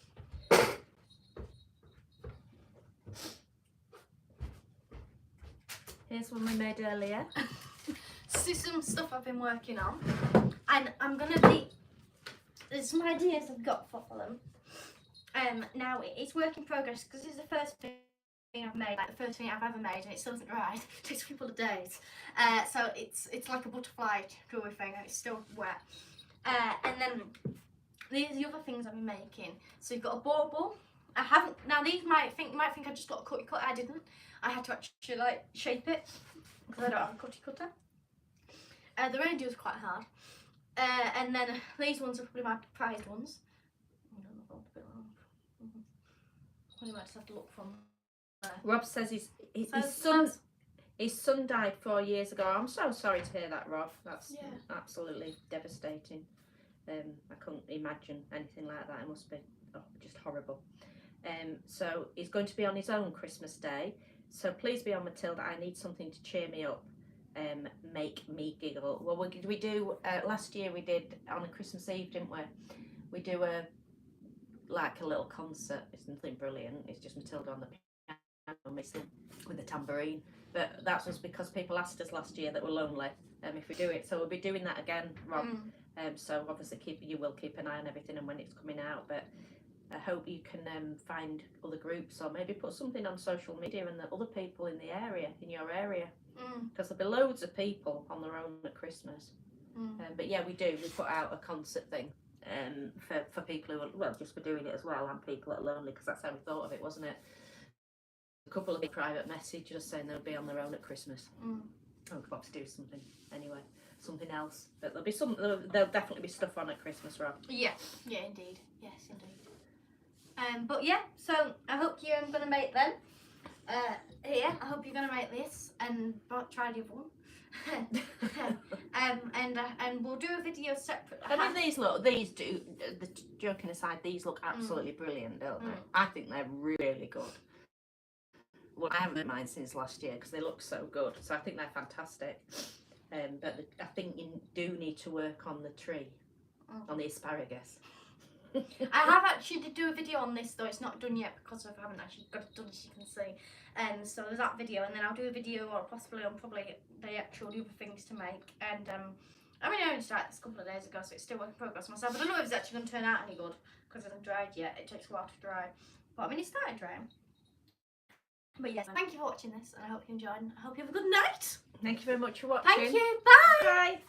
Here's one we made earlier. This is some stuff I've been working on. And I'm going to be... There's some ideas I've got for them. Now, it's work in progress because this is the first thing I've made, like the first thing I've ever made, and it still isn't right. It takes a couple of days. So it's like a butterfly jewellery thing, and it's still wet. And then these are the other things I've been making. So you've got a bauble. I haven't. Now these you might think I just got a cutty cutter. I didn't. I had to actually like shape it because I don't have a cutty cutter. The reindeer's quite hard. And then these ones are probably my prized ones. I don't know if I want to put it on. You might just have to look from there. Rob says his son died 4 years ago. I'm so sorry to hear that, Rob. That's absolutely devastating. I couldn't imagine anything like that. It must be just horrible. So he's going to be on his own Christmas Day. So please be on Matilda. I need something to cheer me up. Make me giggle. Well, we do. Last year we did on a Christmas Eve, didn't we? We do a little concert. It's nothing brilliant. It's just Matilda on the piano missing with a tambourine. But that was because people asked us last year that were lonely. If we do it, so we'll be doing that again, Rob. So obviously you will keep an eye on everything and when it's coming out. But I hope you can find other groups or maybe put something on social media and the other people in the area, in your area. Because there'll be loads of people on their own at Christmas. But yeah, we put out a concert thing for people who are, just for doing it as well, and people that are lonely, because that's how we thought of it, wasn't it? A couple of private messages just saying they'll be on their own at Christmas. I'll go up to do something anyway, something else. But there'll definitely be stuff on at Christmas, Rob. Yeah, indeed. Yes, indeed. But yeah, so I hope you're going to make them. Here, I hope you're going to make this and try the other one. And we'll do a video separate. I mean, these do, the joking aside, these look absolutely brilliant, don't they? I think they're really good. Well, I haven't made mine since last year because they look so good. So I think they're fantastic. But I think you do need to work on the tree, on the asparagus. I have actually to do a video on this though. It's not done yet because I haven't actually got it done, as you can see. So there's that video, and then I'll do a video or possibly on the actual other things to make. And I mean, I only started this a couple of days ago, so it's still work in progress myself. I don't know if it's actually going to turn out any good because it hasn't dried yet. It takes a while to dry, but I mean, it started drying. But yes, thank you for watching this, and I hope you enjoyed. And I hope you have a good night. Thank you very much for watching. Thank you. Bye. Bye.